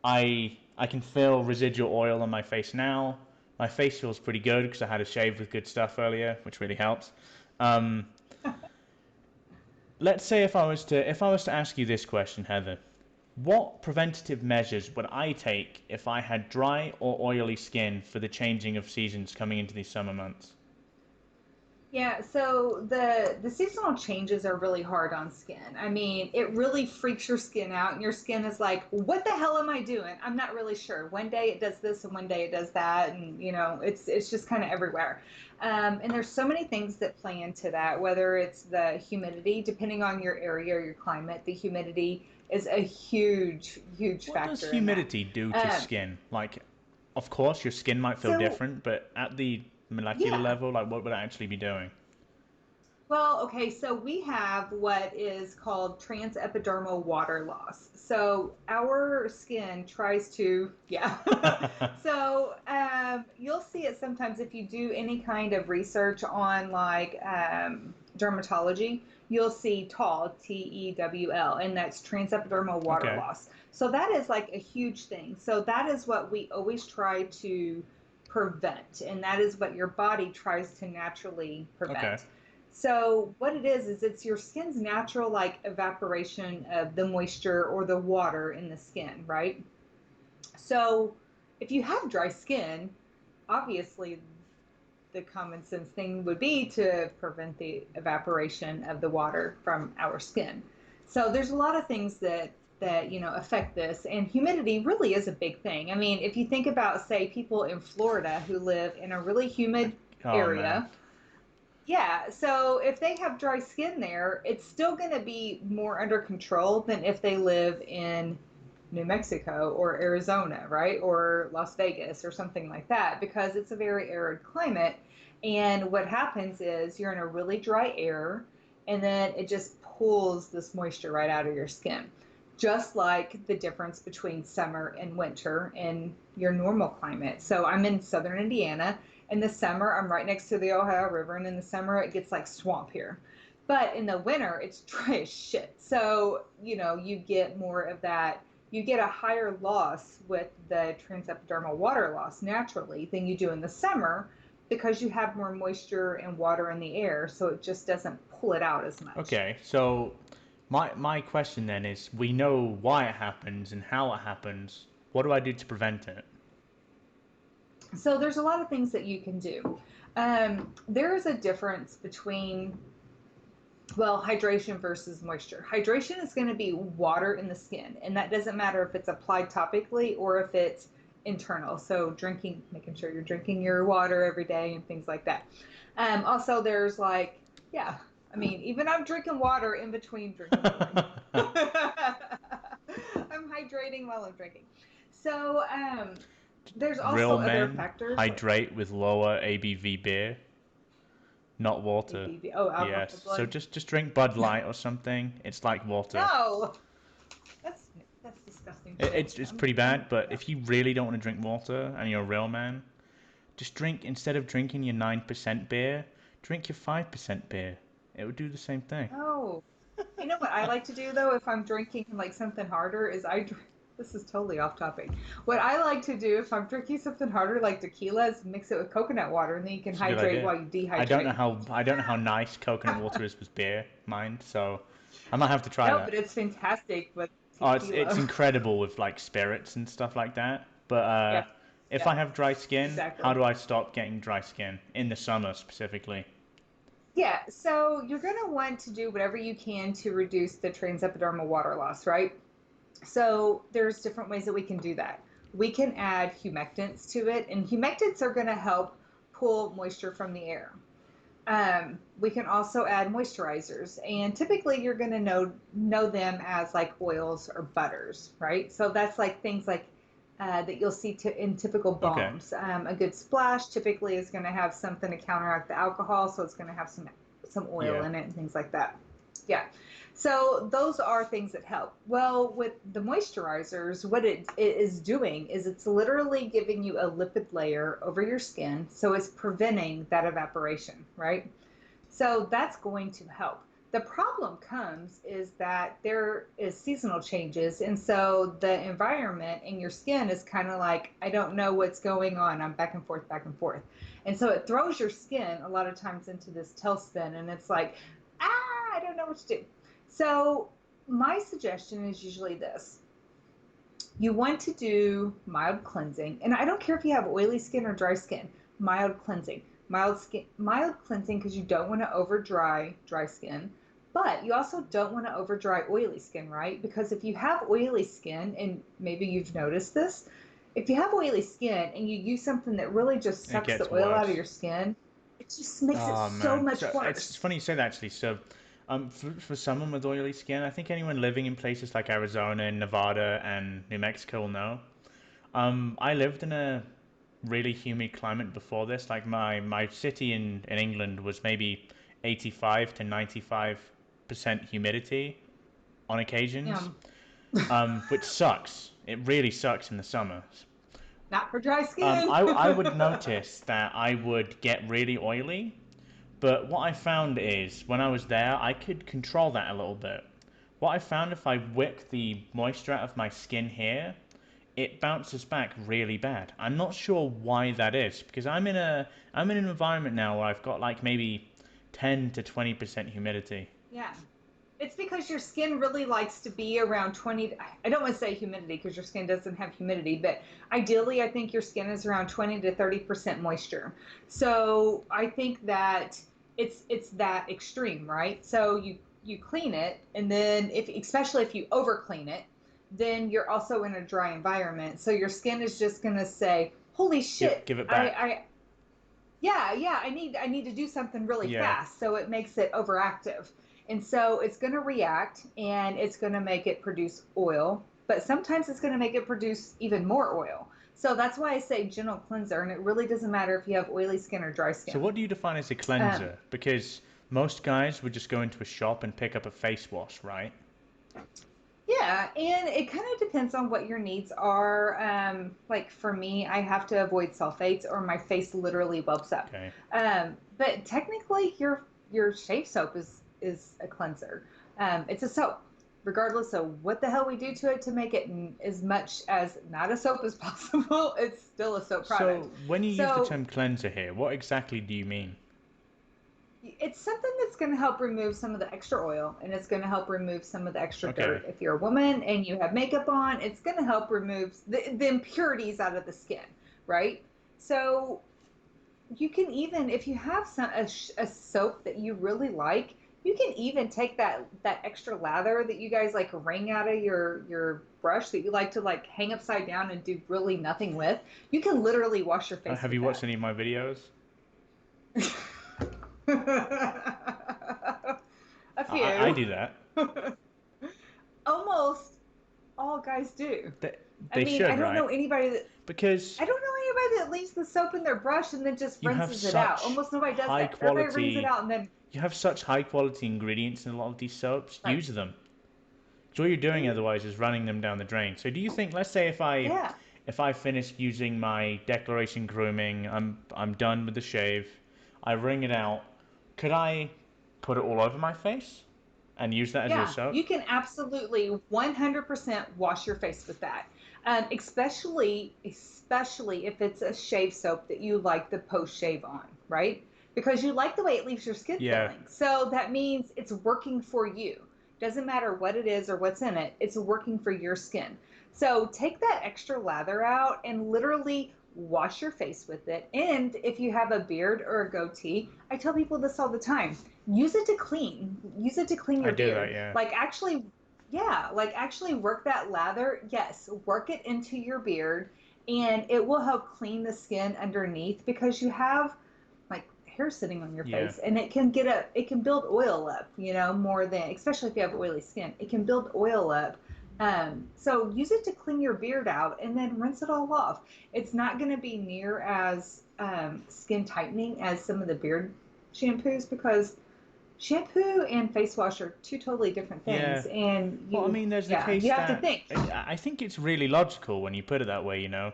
[SPEAKER 1] I can feel residual oil on my face now. My face feels pretty good because I had a shave with good stuff earlier, which really helps. Um, let's say if I was to ask you this question, Heather, what preventative measures would I take if I had dry or oily skin for the changing of seasons coming into these summer months?
[SPEAKER 2] Yeah, so the seasonal changes are really hard on skin. I mean, it really freaks your skin out, and your skin is like, "What the hell am I doing? I'm not really sure." One day it does this, and one day it does that, and it's just kind of everywhere. And there's so many things that play into that. Whether it's the humidity, depending on your area or your climate, the humidity is a huge, huge
[SPEAKER 1] What does
[SPEAKER 2] factor in that.
[SPEAKER 1] humidity do to
[SPEAKER 2] Um,
[SPEAKER 1] skin? Like, of course, your skin might feel
[SPEAKER 2] so
[SPEAKER 1] different, but at the molecular
[SPEAKER 2] yeah.
[SPEAKER 1] level, like, what would it actually be doing?
[SPEAKER 2] Well, okay, so we have what is called transepidermal water loss. So our skin tries to, yeah. So you'll see it sometimes if you do any kind of research on like dermatology, you'll see TAWL, TEWL, and that's transepidermal water
[SPEAKER 1] Okay.
[SPEAKER 2] loss. So that is like a huge thing. So that is what we always try to prevent, and that is what your body tries to naturally
[SPEAKER 1] Okay.
[SPEAKER 2] prevent. So what it is it's your skin's natural like evaporation of the moisture or the water in the skin, right? So if you have dry skin, obviously the common sense thing would be to prevent the evaporation of the water from our skin. So there's a lot of things that affect this, and humidity really is a big thing. I mean, if you think about say people in Florida who live in a really humid
[SPEAKER 1] Oh man.
[SPEAKER 2] area. Yeah, so if they have dry skin there, it's still going to be more under control than if they live in New Mexico or Arizona, right? Or Las Vegas or something like that, because it's a very arid climate. And what happens is you're in a really dry air, and then it just pulls this moisture right out of your skin. Just like the difference between summer and winter in your normal climate. So I'm in southern Indiana. In the summer, I'm right next to the Ohio River, and in the summer, it gets like swamp here. But in the winter, it's dry as shit. So, you get more of that. You get a higher loss with the transepidermal water loss naturally than you do in the summer because you have more moisture and water in the air. So it just doesn't pull it out as much.
[SPEAKER 1] Okay. So my question then is, we know why it happens and how it happens. What do I do to prevent it?
[SPEAKER 2] So there's a lot of things that you can do. There is a difference between, well, hydration versus moisture. Hydration is going to be water in the skin, and that doesn't matter if it's applied topically or if it's internal. So drinking, making sure you're drinking your water every day and things like that. Also, there's like, yeah, I mean, even I'm drinking water in between drinking something. I'm hydrating while I'm drinking. So there's also
[SPEAKER 1] Real
[SPEAKER 2] other
[SPEAKER 1] men
[SPEAKER 2] factors like
[SPEAKER 1] hydrate with lower ABV beer, not water.
[SPEAKER 2] ABV. Oh, alcohol
[SPEAKER 1] Yes. So
[SPEAKER 2] blood.
[SPEAKER 1] just drink Bud Light or something. It's like water.
[SPEAKER 2] No, that's that's disgusting shit.
[SPEAKER 1] It's pretty bad, but if you really don't want to drink water and you're a real man, just drink, instead of drinking your 9% beer, drink your 5% beer. It would do the same thing.
[SPEAKER 2] No. You know what I like to do though, if I'm drinking like something harder, is I drink. This is totally off topic. What I like to do if I'm drinking something harder, like tequila, is mix it with coconut water, and then you can
[SPEAKER 1] It's a good
[SPEAKER 2] hydrate
[SPEAKER 1] idea.
[SPEAKER 2] while you dehydrate.
[SPEAKER 1] I don't know how nice coconut water is with beer, mind. So I might have to try
[SPEAKER 2] No,
[SPEAKER 1] that.
[SPEAKER 2] but it's fantastic with
[SPEAKER 1] Oh, it's
[SPEAKER 2] tequila.
[SPEAKER 1] incredible with like spirits and stuff like that. But
[SPEAKER 2] Yeah,
[SPEAKER 1] if
[SPEAKER 2] yeah,
[SPEAKER 1] I have dry skin, how
[SPEAKER 2] exactly.
[SPEAKER 1] do I stop getting dry skin in the summer specifically?
[SPEAKER 2] Yeah, so you're going to want to do whatever you can to reduce the transepidermal water loss, right? So there's different ways that we can do that. We can add humectants to it, and humectants are going to help pull moisture from the air. We can also add moisturizers, and typically you're going to know them as like oils or butters, right? So that's like things like that you'll see in typical
[SPEAKER 1] Okay.
[SPEAKER 2] balms. A good splash typically is going to have something to counteract the alcohol, so it's going to have some oil
[SPEAKER 1] Yeah.
[SPEAKER 2] in it and things like that. Yeah. So those are things that help. Well, with the moisturizers, what it is doing is it's literally giving you a lipid layer over your skin, so it's preventing that evaporation, right? So that's going to help. The problem comes is that there is seasonal changes, and so the environment in your skin is kind of like, I don't know what's going on. I'm back and forth. And so it throws your skin a lot of times into this tailspin, and it's like, I don't know what to do. So my suggestion is usually this: you want to do mild cleansing, and I don't care if you have oily skin or dry skin. Mild cleansing, mild cleansing, because you don't want to over dry skin, but you also don't want to over dry oily skin, right? Because if you have oily skin, and maybe you've noticed this, if you have oily skin and you use something that really just
[SPEAKER 1] It
[SPEAKER 2] sucks the
[SPEAKER 1] gets
[SPEAKER 2] oil out of
[SPEAKER 1] worse.
[SPEAKER 2] your skin, it just makes it
[SPEAKER 1] Oh
[SPEAKER 2] so
[SPEAKER 1] man.
[SPEAKER 2] much
[SPEAKER 1] So it's
[SPEAKER 2] worse.
[SPEAKER 1] funny you say that actually. So for someone with oily skin, I think anyone living in places like Arizona and Nevada and New Mexico will know. I lived in a really humid climate before this. Like my city in England was maybe 85 to 95% humidity on
[SPEAKER 2] Yeah.
[SPEAKER 1] occasions, which sucks. It really sucks in the summer.
[SPEAKER 2] Not for dry skin.
[SPEAKER 1] I would notice that I would get really oily, but what I found is when I was there, I could control that a little bit. What I found, if I wick the moisture out of my skin here, it bounces back really bad. I'm not sure why that is, because I'm in an environment now where I've got like maybe 10 to 20% humidity.
[SPEAKER 2] Yeah. It's because your skin really likes to be around 20. I don't want to say humidity because your skin doesn't have humidity, but ideally, I think your skin is around 20 to 30% moisture. So I think that it's that extreme, right? So you clean it, and then if especially if you over clean it, then you're also in a dry environment. So your skin is just gonna say, "Holy shit,
[SPEAKER 1] Give it
[SPEAKER 2] I
[SPEAKER 1] back.
[SPEAKER 2] I yeah, I need to do something really
[SPEAKER 1] Yeah.
[SPEAKER 2] fast, so it makes it overactive, and so it's going to react, and it's going to make it produce oil, but sometimes it's going to make it produce even more oil. So that's why I say gentle cleanser, and it really doesn't matter if you have oily skin or dry
[SPEAKER 1] So
[SPEAKER 2] skin.
[SPEAKER 1] what do you define as a
[SPEAKER 2] um,
[SPEAKER 1] cleanser? Because most guys would just go into a shop and pick up a face wash, right?
[SPEAKER 2] yeah, and it kind of depends on what your needs are. Like for me, I have to avoid sulfates or my face literally whelps up.
[SPEAKER 1] Okay.
[SPEAKER 2] But technically, your shave soap is a cleanser. It's a soap, regardless of what the hell we do to it to make it as much as not a soap as possible. It's still a soap product.
[SPEAKER 1] So when you use the
[SPEAKER 2] So
[SPEAKER 1] term cleanser here, what exactly do you mean?
[SPEAKER 2] it's something that's going to help remove some of the extra oil, and it's going to help remove some of the extra
[SPEAKER 1] Okay.
[SPEAKER 2] dirt. If you're a woman and you have makeup on, it's going to help remove the impurities out of the skin, right? So you can even, if you have a soap that you really like, you can even take that extra lather that you guys like wring out of your brush that you like to like hang upside down and do really nothing with. You can literally wash your face
[SPEAKER 1] Have
[SPEAKER 2] with
[SPEAKER 1] you watched
[SPEAKER 2] that.
[SPEAKER 1] any of my videos?
[SPEAKER 2] A
[SPEAKER 1] I
[SPEAKER 2] few.
[SPEAKER 1] do that.
[SPEAKER 2] Almost all guys do.
[SPEAKER 1] They,
[SPEAKER 2] I
[SPEAKER 1] they
[SPEAKER 2] mean, I
[SPEAKER 1] should,
[SPEAKER 2] don't
[SPEAKER 1] right?
[SPEAKER 2] know anybody that
[SPEAKER 1] Because
[SPEAKER 2] I don't know anybody that leaves the soap in their brush and then just
[SPEAKER 1] you have
[SPEAKER 2] rinses it out.
[SPEAKER 1] such
[SPEAKER 2] Almost nobody does
[SPEAKER 1] high
[SPEAKER 2] that. Everybody wrings it
[SPEAKER 1] quality
[SPEAKER 2] out and then
[SPEAKER 1] you have such high quality ingredients in a lot of these soaps.
[SPEAKER 2] right.
[SPEAKER 1] Use them. 'Cause all you're doing
[SPEAKER 2] Mhm.
[SPEAKER 1] otherwise is running them down the drain. So do you think, let's say
[SPEAKER 2] Yeah.
[SPEAKER 1] if I finish using my declaration grooming, I'm done with the shave, I wring it out, could I put it all over my face and use that as a
[SPEAKER 2] Yeah,
[SPEAKER 1] soap?
[SPEAKER 2] you can absolutely 100% wash your face with that. Especially if it's a shave soap that you like the post shave on, right? Because you like the way it leaves your skin
[SPEAKER 1] Yeah,
[SPEAKER 2] feeling. So that means it's working for you. Doesn't matter what it is or what's in it, it's working for your skin. So take that extra lather out and literally wash your face with it. And if you have a beard or a goatee, I tell people this all the time, use it to clean
[SPEAKER 1] I
[SPEAKER 2] your
[SPEAKER 1] do that,
[SPEAKER 2] beard,
[SPEAKER 1] yeah.
[SPEAKER 2] like actually, yeah, like actually work that lather, yes, work it into your beard, and it will help clean the skin underneath because you have like hair sitting on your
[SPEAKER 1] Yeah.
[SPEAKER 2] face, and it can build oil up, more than, especially if you have oily skin, it can build oil up. So use it to clean your beard out and then rinse it all off. It's not going to be near as skin tightening as some of the beard shampoos because shampoo and face wash are two totally different
[SPEAKER 1] Yeah.
[SPEAKER 2] things, and
[SPEAKER 1] Well, I mean, there's the
[SPEAKER 2] you
[SPEAKER 1] case
[SPEAKER 2] have to
[SPEAKER 1] that
[SPEAKER 2] think.
[SPEAKER 1] I think it's really logical when you put it that way, you know.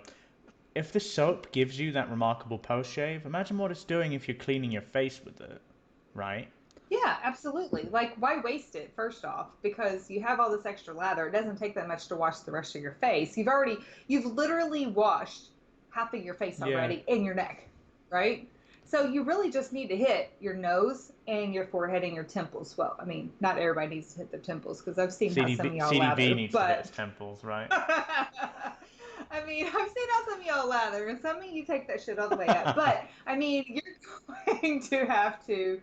[SPEAKER 1] If the soap gives you that remarkable post shave, imagine what it's doing if you're cleaning your face with it, right?
[SPEAKER 2] Yeah, absolutely. Like, why waste it? First off, because you have all this extra lather. It doesn't take that much to wash the rest of your face. You've literally washed half of your face
[SPEAKER 1] Yeah.
[SPEAKER 2] already and your neck, right? So you really just need to hit your nose and your forehead and your temples. Well, I mean, not everybody needs to hit their temples because I've seen how some of y'all
[SPEAKER 1] CDB
[SPEAKER 2] lather,
[SPEAKER 1] needs to hit
[SPEAKER 2] but
[SPEAKER 1] its temples, right?
[SPEAKER 2] I mean, I've seen how some of y'all lather, and some of you take that shit all the way up. But I mean, you're going to have to,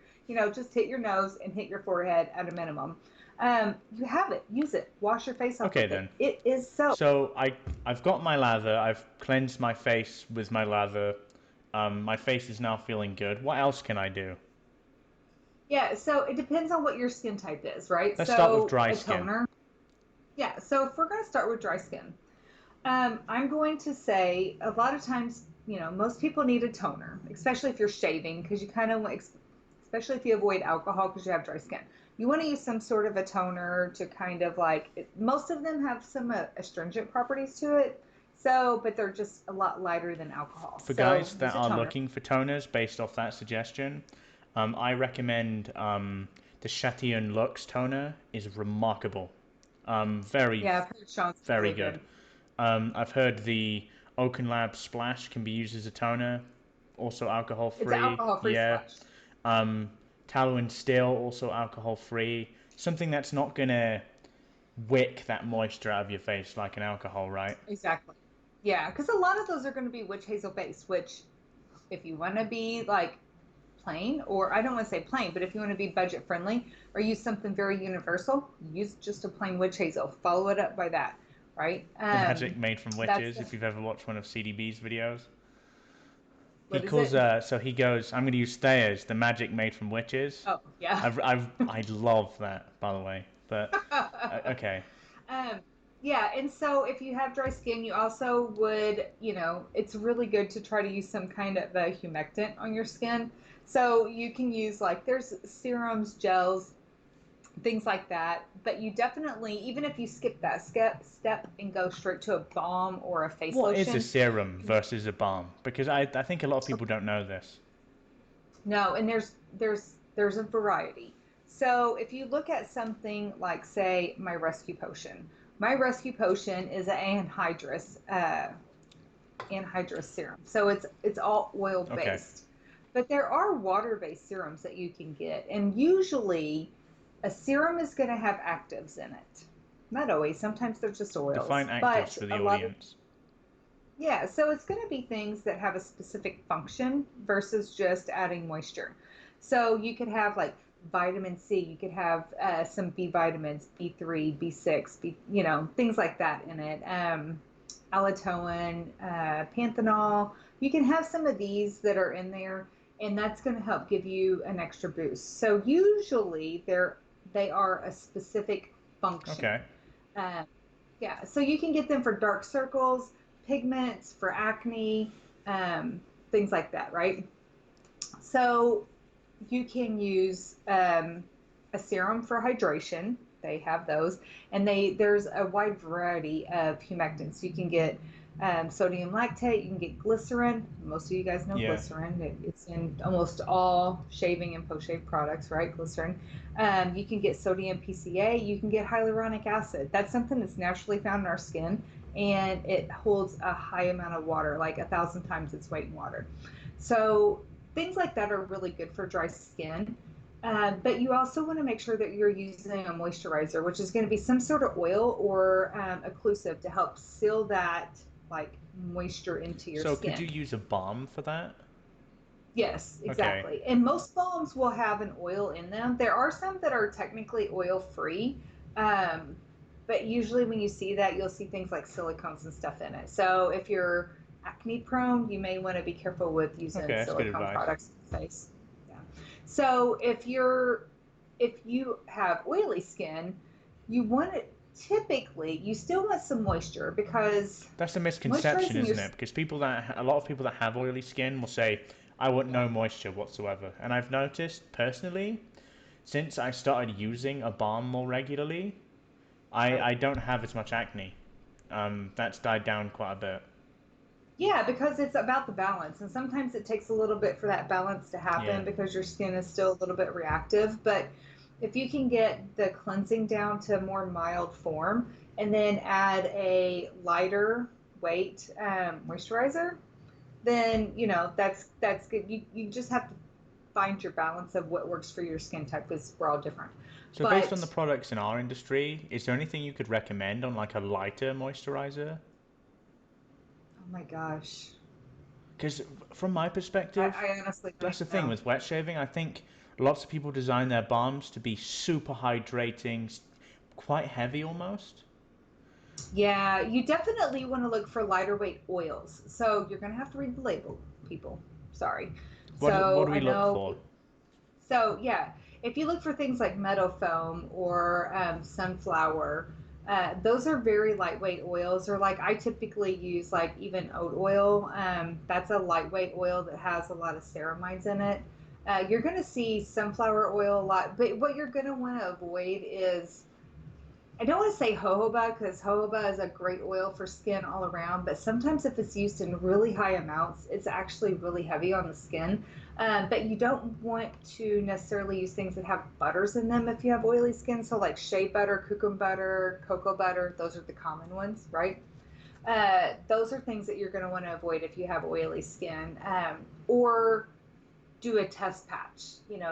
[SPEAKER 2] just hit your nose and hit your forehead at a minimum. You have it, use it, wash your face off
[SPEAKER 1] Okay
[SPEAKER 2] with it.
[SPEAKER 1] then.
[SPEAKER 2] It is so.
[SPEAKER 1] So I've got my lather. I've cleansed my face with my lather. My face is now feeling good. What else can I do?
[SPEAKER 2] Yeah, so it depends on what your skin type is, right?
[SPEAKER 1] Let's start with
[SPEAKER 2] So
[SPEAKER 1] dry
[SPEAKER 2] a
[SPEAKER 1] skin.
[SPEAKER 2] toner. Yeah, so if we're going to start with dry skin, I'm going to say a lot of times, most people need a toner, especially if you're shaving, because you kind of, especially if you avoid alcohol because you have dry skin. You want to use some sort of a toner to kind of most of them have some astringent properties to it. So, but they're just a lot lighter than alcohol.
[SPEAKER 1] For
[SPEAKER 2] So
[SPEAKER 1] guys that
[SPEAKER 2] use a
[SPEAKER 1] are
[SPEAKER 2] toner.
[SPEAKER 1] looking for toners based off that suggestion, I recommend the Chatillon Luxe toner is remarkable. Very,
[SPEAKER 2] Yeah, I've heard Sean's
[SPEAKER 1] very
[SPEAKER 2] really
[SPEAKER 1] good.
[SPEAKER 2] good.
[SPEAKER 1] I've heard the Oaken Lab Splash can be used as a toner, also alcohol
[SPEAKER 2] It's an
[SPEAKER 1] free.
[SPEAKER 2] alcohol-free
[SPEAKER 1] Yeah.
[SPEAKER 2] splash.
[SPEAKER 1] Um, Tallow and Still, also alcohol free. Something that's not gonna wick that moisture out of your face like an alcohol, right?
[SPEAKER 2] Exactly. Yeah, because a lot of those are going to be witch hazel based, which if you want to be like plain, or I don't want to say plain, but if you want to be budget friendly or use something very universal, use just a plain witch hazel. Follow it up by that, right?
[SPEAKER 1] The magic made from
[SPEAKER 2] That's
[SPEAKER 1] witches. If you've ever watched one of CDB's videos, he
[SPEAKER 2] what is
[SPEAKER 1] calls
[SPEAKER 2] it?
[SPEAKER 1] so he goes, "I'm going to use Thayer's, the magic made from witches."
[SPEAKER 2] Oh, yeah.
[SPEAKER 1] I love that, by the way. But okay,
[SPEAKER 2] um, yeah, and so if you have dry skin, you also would, it's really good to try to use some kind of a humectant on your skin. So you can use like there's serums, gels, things like that. But you definitely, even if you skip that step and go straight to a balm or a face
[SPEAKER 1] what is a
[SPEAKER 2] lotion,
[SPEAKER 1] serum versus a balm? Because I think a lot of people don't know this.
[SPEAKER 2] no, and there's a variety. So if you look at something like, say, my rescue potion is an anhydrous serum. So it's all oil
[SPEAKER 1] Okay,
[SPEAKER 2] based. But there are water based serums that you can get, and usually a serum is going to have actives in it. Not always. Sometimes they're just
[SPEAKER 1] define
[SPEAKER 2] oils,
[SPEAKER 1] actives
[SPEAKER 2] but
[SPEAKER 1] for
[SPEAKER 2] a
[SPEAKER 1] the
[SPEAKER 2] lot of
[SPEAKER 1] audience.
[SPEAKER 2] Yeah, so it's going to be things that have a specific function versus just adding moisture. So you could have like vitamin C, you could have some B vitamins, B3, B6, things like that in it. Allotoin, panthenol. You can have some of these that are in there, and that's going to help give you an extra boost. So usually they are a specific function.
[SPEAKER 1] Okay.
[SPEAKER 2] Um, yeah, so you can get them for dark circles, pigments, for acne, um, things like that, right? So you can use a serum for hydration. They have those, and there's a wide variety of humectants. You can get sodium lactate. You can get glycerin. Most of you guys know
[SPEAKER 1] Yeah.
[SPEAKER 2] glycerin. It's in almost all shaving and post shave products, right? Glycerin. You can get sodium PCA. You can get hyaluronic acid. That's something that's naturally found in our skin, and it holds a high amount of water, like 1,000 times its weight in water. So things like that are really good for dry skin. But you also want to make sure that you're using a moisturizer, which is going to be some sort of oil or occlusive to help seal that like moisture into your
[SPEAKER 1] So could you
[SPEAKER 2] skin.
[SPEAKER 1] use a balm for that?
[SPEAKER 2] Yes,
[SPEAKER 1] Okay.
[SPEAKER 2] exactly. And most balms will have an oil in them. There are some that are technically oil free, um, but usually when you see that, you'll see things like silicones and stuff in it. So if you're acne prone, you may want to be careful with
[SPEAKER 1] Okay,
[SPEAKER 2] using
[SPEAKER 1] that's good
[SPEAKER 2] silicone
[SPEAKER 1] advice.
[SPEAKER 2] products in the face. Yeah. So if you have oily skin, you want it typically you still want some moisture because
[SPEAKER 1] That's a misconception,
[SPEAKER 2] moisturizing your
[SPEAKER 1] isn't it? Because a lot of people that have oily skin will say, "I want
[SPEAKER 2] yeah.
[SPEAKER 1] no moisture whatsoever." And I've noticed personally, since I started using a balm more regularly,
[SPEAKER 2] Right.
[SPEAKER 1] I don't have as much acne. That's died down quite a bit.
[SPEAKER 2] Yeah, because it's about the balance. And sometimes it takes a little bit for that balance to
[SPEAKER 1] Yeah.
[SPEAKER 2] happen because your skin is still a little bit reactive. But if you can get the cleansing down to a more mild form and then add a lighter weight moisturizer, then that's good. You just have to find your balance of what works for your skin type because we're all different.
[SPEAKER 1] So based on
[SPEAKER 2] But
[SPEAKER 1] the products in our industry, is there anything you could recommend on like a lighter moisturizer?
[SPEAKER 2] oh my gosh,
[SPEAKER 1] Because from my perspective,
[SPEAKER 2] I honestly don't
[SPEAKER 1] that's the
[SPEAKER 2] even
[SPEAKER 1] thing
[SPEAKER 2] know.
[SPEAKER 1] with wet shaving. I think lots of people design their balms to be super hydrating, quite heavy almost.
[SPEAKER 2] Yeah, you definitely want to look for lighter weight oils. So you're going to have to read the label, people. Sorry.
[SPEAKER 1] What
[SPEAKER 2] So
[SPEAKER 1] do we
[SPEAKER 2] I
[SPEAKER 1] look
[SPEAKER 2] know.
[SPEAKER 1] for?
[SPEAKER 2] So yeah, if you look for things like meadow foam or sunflower, those are very lightweight oils. Or like I typically use like even oat oil. That's a lightweight oil that has a lot of ceramides in it. You're going to see sunflower oil a lot, but what you're going to want to avoid is I don't want to say jojoba because jojoba is a great oil for skin all around, but sometimes if it's used in really high amounts, it's actually really heavy on the skin. But you don't want to necessarily use things that have butters in them if you have oily skin. So, like shea butter, cucumber butter, cocoa butter, those are the common ones, right? Those are things that you're going to want to avoid if you have oily skin. Or do a test patch.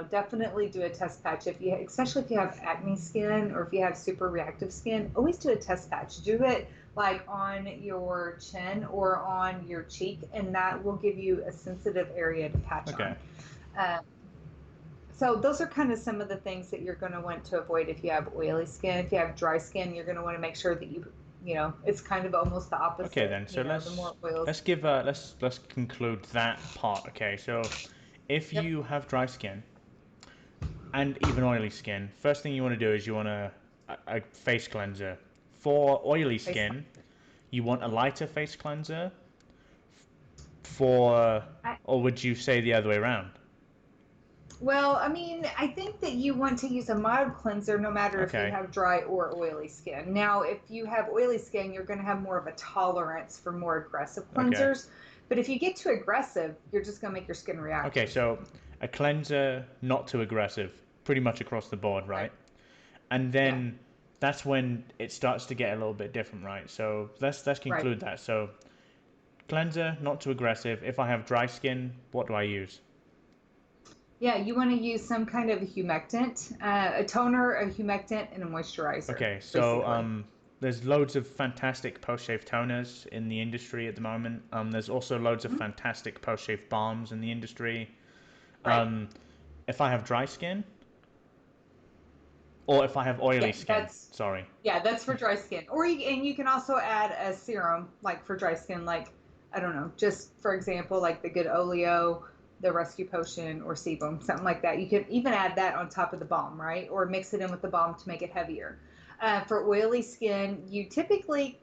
[SPEAKER 2] Definitely do a test patch if you, especially if you have acne skin or if you have super reactive skin. Always do a test patch. Do it like on your chin or on your cheek, and that will give you a sensitive area to patch
[SPEAKER 1] Okay.
[SPEAKER 2] on. Um, so those are kind of some of the things that you're going to want to avoid if you have oily skin. If you have dry skin, you're going to want to make sure that it's kind of almost the
[SPEAKER 1] Okay
[SPEAKER 2] opposite.
[SPEAKER 1] then. So
[SPEAKER 2] The more oils.
[SPEAKER 1] let's conclude that part. Okay. So if
[SPEAKER 2] Yep.
[SPEAKER 1] you have dry skin and even oily skin, first thing you want to do is you want a face cleanser. For oily
[SPEAKER 2] Face
[SPEAKER 1] skin, you want a lighter face cleanser. For
[SPEAKER 2] I,
[SPEAKER 1] or would you say the other way around?
[SPEAKER 2] Well, I mean, I think that you want to use a mild cleanser no matter if you
[SPEAKER 1] Okay.
[SPEAKER 2] have dry or oily skin. Now, if you have oily skin, you're going to have more of a tolerance for more aggressive
[SPEAKER 1] Okay.
[SPEAKER 2] cleansers. But if you get too aggressive, you're just going to make your skin
[SPEAKER 1] Okay,
[SPEAKER 2] reactive.
[SPEAKER 1] so a cleanser, not too aggressive, pretty much across the board,
[SPEAKER 2] Right.
[SPEAKER 1] right? And
[SPEAKER 2] Yeah.
[SPEAKER 1] then that's when it starts to get a little bit different, right? So let's
[SPEAKER 2] Right.
[SPEAKER 1] conclude that. So cleanser, not too aggressive. If I have dry skin, what do I use?
[SPEAKER 2] Yeah. You want to use some kind of humectant, a toner, a humectant, and a moisturizer,
[SPEAKER 1] Okay, so
[SPEAKER 2] basically.
[SPEAKER 1] there's loads of fantastic post-shave toners in the industry at the moment. There's also loads of
[SPEAKER 2] Mhm.
[SPEAKER 1] fantastic post-shave balms in the industry.
[SPEAKER 2] Right.
[SPEAKER 1] Um, if I have dry skin, or if I have oily
[SPEAKER 2] Yeah,
[SPEAKER 1] skin,
[SPEAKER 2] that's
[SPEAKER 1] sorry.
[SPEAKER 2] yeah, that's for dry skin. And you can also add a serum like for dry skin, like I don't know, just for example, like the Good Oleo, the Rescue Potion, or Sebum, something like that. You can even add that on top of the balm, right? Or mix it in with the balm to make it heavier. For oily skin, you typically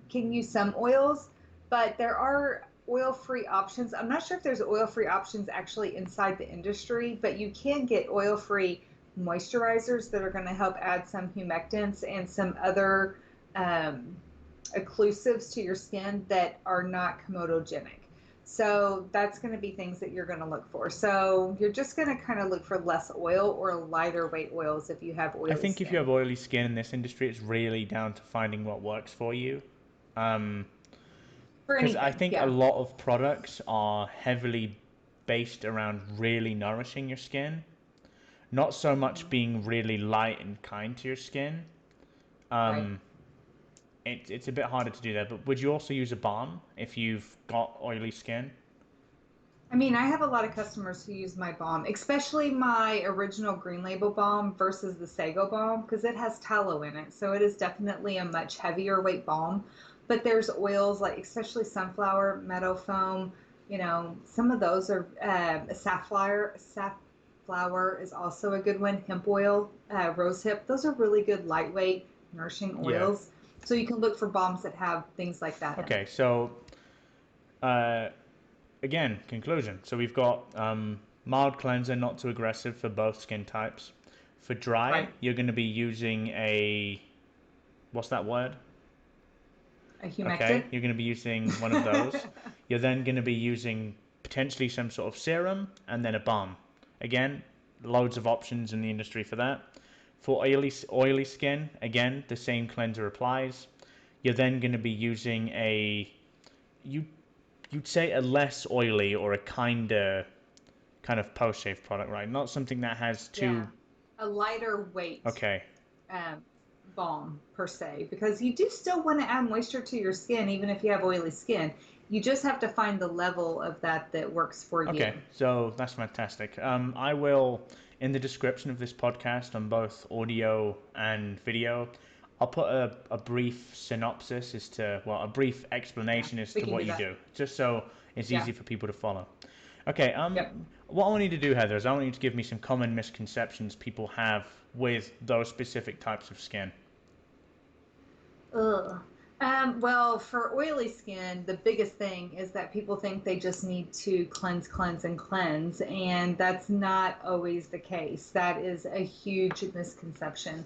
[SPEAKER 2] can use some oils, but there are oil-free options. I'm not sure if there's oil-free options actually inside the industry, but you can get oil-free moisturizers that are going to help add some humectants and some other um, occlusives to your skin that are not comedogenic. So that's going to be things that you're going to look for. So you're just going to kind of look for less oil or lighter weight oils if you have
[SPEAKER 1] I
[SPEAKER 2] oily
[SPEAKER 1] think if you
[SPEAKER 2] skin.
[SPEAKER 1] have oily skin in this industry, it's really down to finding what works for you. Um,
[SPEAKER 2] For
[SPEAKER 1] because I
[SPEAKER 2] anything,
[SPEAKER 1] think a
[SPEAKER 2] yeah.
[SPEAKER 1] lot of products are heavily based around really nourishing your skin, not so much
[SPEAKER 2] Mhm.
[SPEAKER 1] being really light and kind to your skin.
[SPEAKER 2] Right.
[SPEAKER 1] Um, it's a bit harder to do that. But would you also use a balm if you've got oily skin?
[SPEAKER 2] I mean, I have a lot of customers who use my balm, especially my original Green Label balm versus the Sago balm because it has tallow in it. So it is definitely a much heavier weight balm. But there's oils like, especially sunflower, meadow foam, some of those are safflower. Safflower is also a good one. Hemp oil, rose hip. Those are really good lightweight, nourishing
[SPEAKER 1] Yeah.
[SPEAKER 2] oils. So you can look for balms that have things like that in
[SPEAKER 1] Okay.
[SPEAKER 2] it.
[SPEAKER 1] So uh, again, conclusion. So we've got mild cleanser, not too aggressive for both skin types. For dry,
[SPEAKER 2] Right.
[SPEAKER 1] you're going to be using a what's that word?
[SPEAKER 2] A
[SPEAKER 1] Okay,
[SPEAKER 2] humectant.
[SPEAKER 1] you're going to be using one of those. You're then going to be using potentially some sort of serum and then a balm. Again, loads of options in the industry for that. For oily skin, again, the same cleanser applies. You're then going to be using you you'd say a less oily or a kind of post shave product, right? Not something that has
[SPEAKER 2] Yeah,
[SPEAKER 1] too.
[SPEAKER 2] a lighter weight
[SPEAKER 1] Okay,
[SPEAKER 2] um, balm per se, because you do still want to add moisture to your skin, even if you have oily skin. You just have to find the level of that that works for
[SPEAKER 1] okay,
[SPEAKER 2] you.
[SPEAKER 1] so that's fantastic. I will in the description of this podcast on both audio and video. I'll put a brief synopsis as to, well, a brief
[SPEAKER 2] Yeah,
[SPEAKER 1] explanation as
[SPEAKER 2] we
[SPEAKER 1] to
[SPEAKER 2] can
[SPEAKER 1] what
[SPEAKER 2] do
[SPEAKER 1] you
[SPEAKER 2] that.
[SPEAKER 1] do, just so it's
[SPEAKER 2] Yeah.
[SPEAKER 1] easy for people to follow. Okay,
[SPEAKER 2] Yep.
[SPEAKER 1] what I want you to do, Heather, is I want you to give me some common misconceptions people have with those specific types of skin.
[SPEAKER 2] Ugh. Well, for oily skin, the biggest thing is that people think they just need to cleanse, cleanse, and cleanse, and that's not always the case. That is a huge misconception.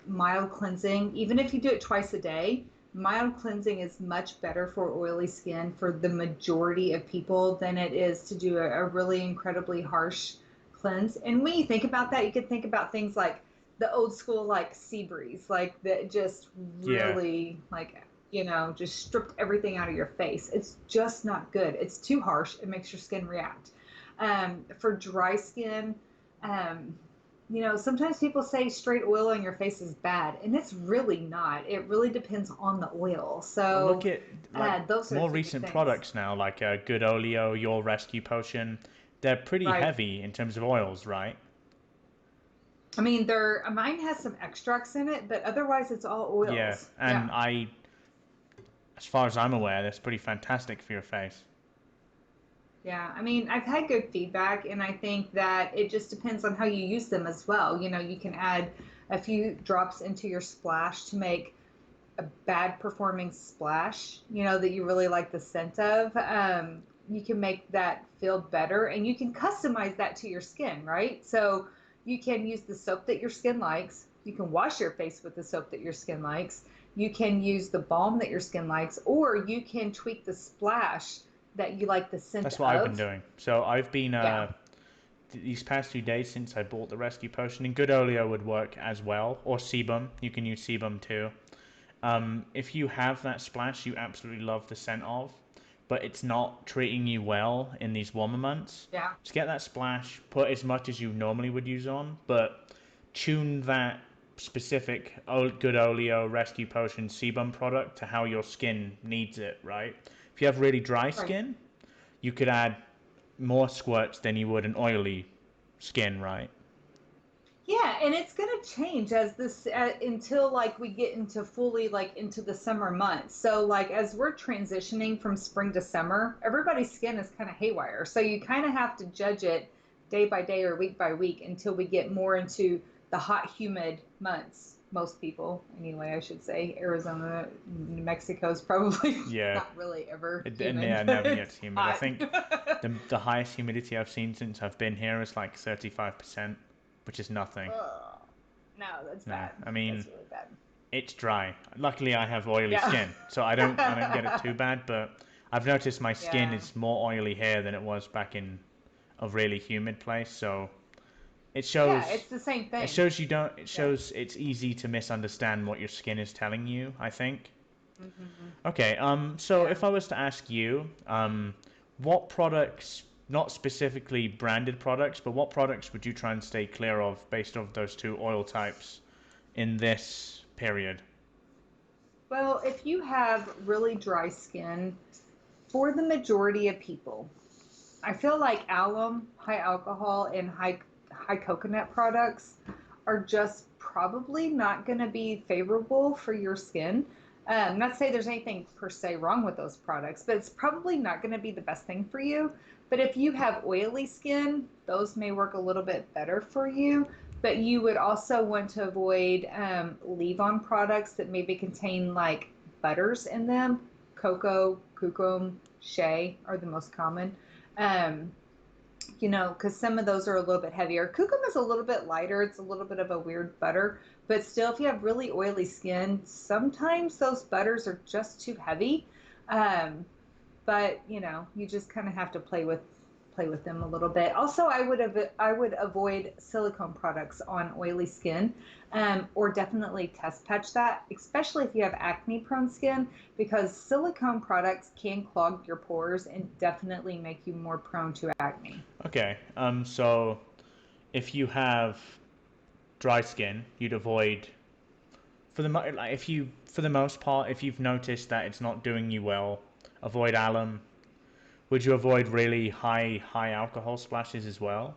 [SPEAKER 2] Mild cleansing, even if you do it twice a day, mild cleansing is much better for oily skin for the majority of people than it is to do a really incredibly harsh cleanse. And when you think about that, you could think about things like the old school like sea breeze, like that just
[SPEAKER 1] Yeah,
[SPEAKER 2] really like just stripped everything out of your face. It's just not good. It's too harsh. It makes your skin react. For dry skin, um, sometimes people say straight oil on your face is bad, and it's really not. It really depends on the oil.
[SPEAKER 1] well, look
[SPEAKER 2] So
[SPEAKER 1] at like
[SPEAKER 2] those are
[SPEAKER 1] more
[SPEAKER 2] two big
[SPEAKER 1] recent
[SPEAKER 2] things,
[SPEAKER 1] products now, like Good Oleo, Your Rescue Potion. They're pretty
[SPEAKER 2] right?
[SPEAKER 1] heavy in terms of oils, right?
[SPEAKER 2] I mean, mine has some extracts in it, but otherwise it's all
[SPEAKER 1] Yeah,
[SPEAKER 2] oils.
[SPEAKER 1] and
[SPEAKER 2] Yeah.
[SPEAKER 1] as far as I'm aware, that's pretty fantastic for your face.
[SPEAKER 2] Yeah, I mean, I've had good feedback, and I think that it just depends on how you use them as well. You can add a few drops into your splash to make a bad performing splash, that you really like the scent of. You can make that feel better, and you can customize that to your skin, right? So you can use the soap that your skin likes. You can wash your face with the soap that your skin likes. You can use the balm that your skin likes, or you can tweak the splash that you like the scent
[SPEAKER 1] That's what I've been
[SPEAKER 2] of.
[SPEAKER 1] doing. So I've been
[SPEAKER 2] Yeah.
[SPEAKER 1] these past 2 days since I bought the Rescue Potion, and Good Oleo would work as well, or Sebum. You can use Sebum too. If you have that splash you absolutely love the scent of, but it's not treating you well in these warmer months,
[SPEAKER 2] Yeah.
[SPEAKER 1] just get that splash, put as much as you normally would use on, but tune that. specific good oleo rescue potion sebum product to how your skin needs it, right? If you have really dry
[SPEAKER 2] Right.
[SPEAKER 1] skin, you could add more squirts than you would an oily skin, right?
[SPEAKER 2] Yeah, and it's going to change as this until like we get into fully like into the summer months. So like as we're transitioning from spring to summer, everybody's skin is kind of haywire. So you kind of have to judge it day by day or week by week until we get more into the hot, humid months. Most people, anyway, I should say. Arizona, New Mexico is probably
[SPEAKER 1] Yeah,
[SPEAKER 2] not really ever
[SPEAKER 1] and
[SPEAKER 2] humid,
[SPEAKER 1] yeah, it never
[SPEAKER 2] but
[SPEAKER 1] gets
[SPEAKER 2] it's
[SPEAKER 1] humid. I
[SPEAKER 2] hot.
[SPEAKER 1] think the highest humidity I've seen since I've been here is like 35%, which is nothing.
[SPEAKER 2] Ugh. No, that's
[SPEAKER 1] No,
[SPEAKER 2] bad.
[SPEAKER 1] I mean
[SPEAKER 2] That's really bad.
[SPEAKER 1] it's dry. Luckily, I have oily
[SPEAKER 2] Yeah.
[SPEAKER 1] skin, so I don't get it too bad. But I've noticed my skin
[SPEAKER 2] Yeah.
[SPEAKER 1] is more oily here than it was back in a really humid place. So it
[SPEAKER 2] Yeah,
[SPEAKER 1] shows
[SPEAKER 2] it's the same
[SPEAKER 1] it
[SPEAKER 2] thing.
[SPEAKER 1] shows you don't it
[SPEAKER 2] Yeah.
[SPEAKER 1] shows it's easy to misunderstand what your skin is telling you, I think.
[SPEAKER 2] Hmm.
[SPEAKER 1] Okay, so
[SPEAKER 2] Yeah.
[SPEAKER 1] if I was to ask you, what products, not specifically branded products, but what products would you try and stay clear of based off those two oil types in this period?
[SPEAKER 2] Well, if you have really dry skin, for the majority of people, I feel like alum, high alcohol, and high coconut products are just probably not going to be favorable for your skin. Not to say there's anything per se wrong with those products, but it's probably not going to be the best thing for you. But if you have oily skin, those may work a little bit better for you. But you would also want to avoid leave-on products that maybe contain like butters in them. Cocoa, kukum, shea are the most common. Um, because some of those are a little bit heavier. Kukum is a little bit lighter. It's a little bit of a weird butter, but still, if you have really oily skin, sometimes those butters are just too heavy. Um, but you just kind of have to play with them a little bit. Also, I would avoid silicone products on oily skin, or definitely test patch that, especially if you have acne prone skin, because silicone products can clog your pores and definitely make you more prone to acne.
[SPEAKER 1] Okay, so if you have dry skin, you'd avoid like if you for the most part, if you've noticed that it's not doing you well, avoid alum. Would you avoid really high alcohol splashes as well?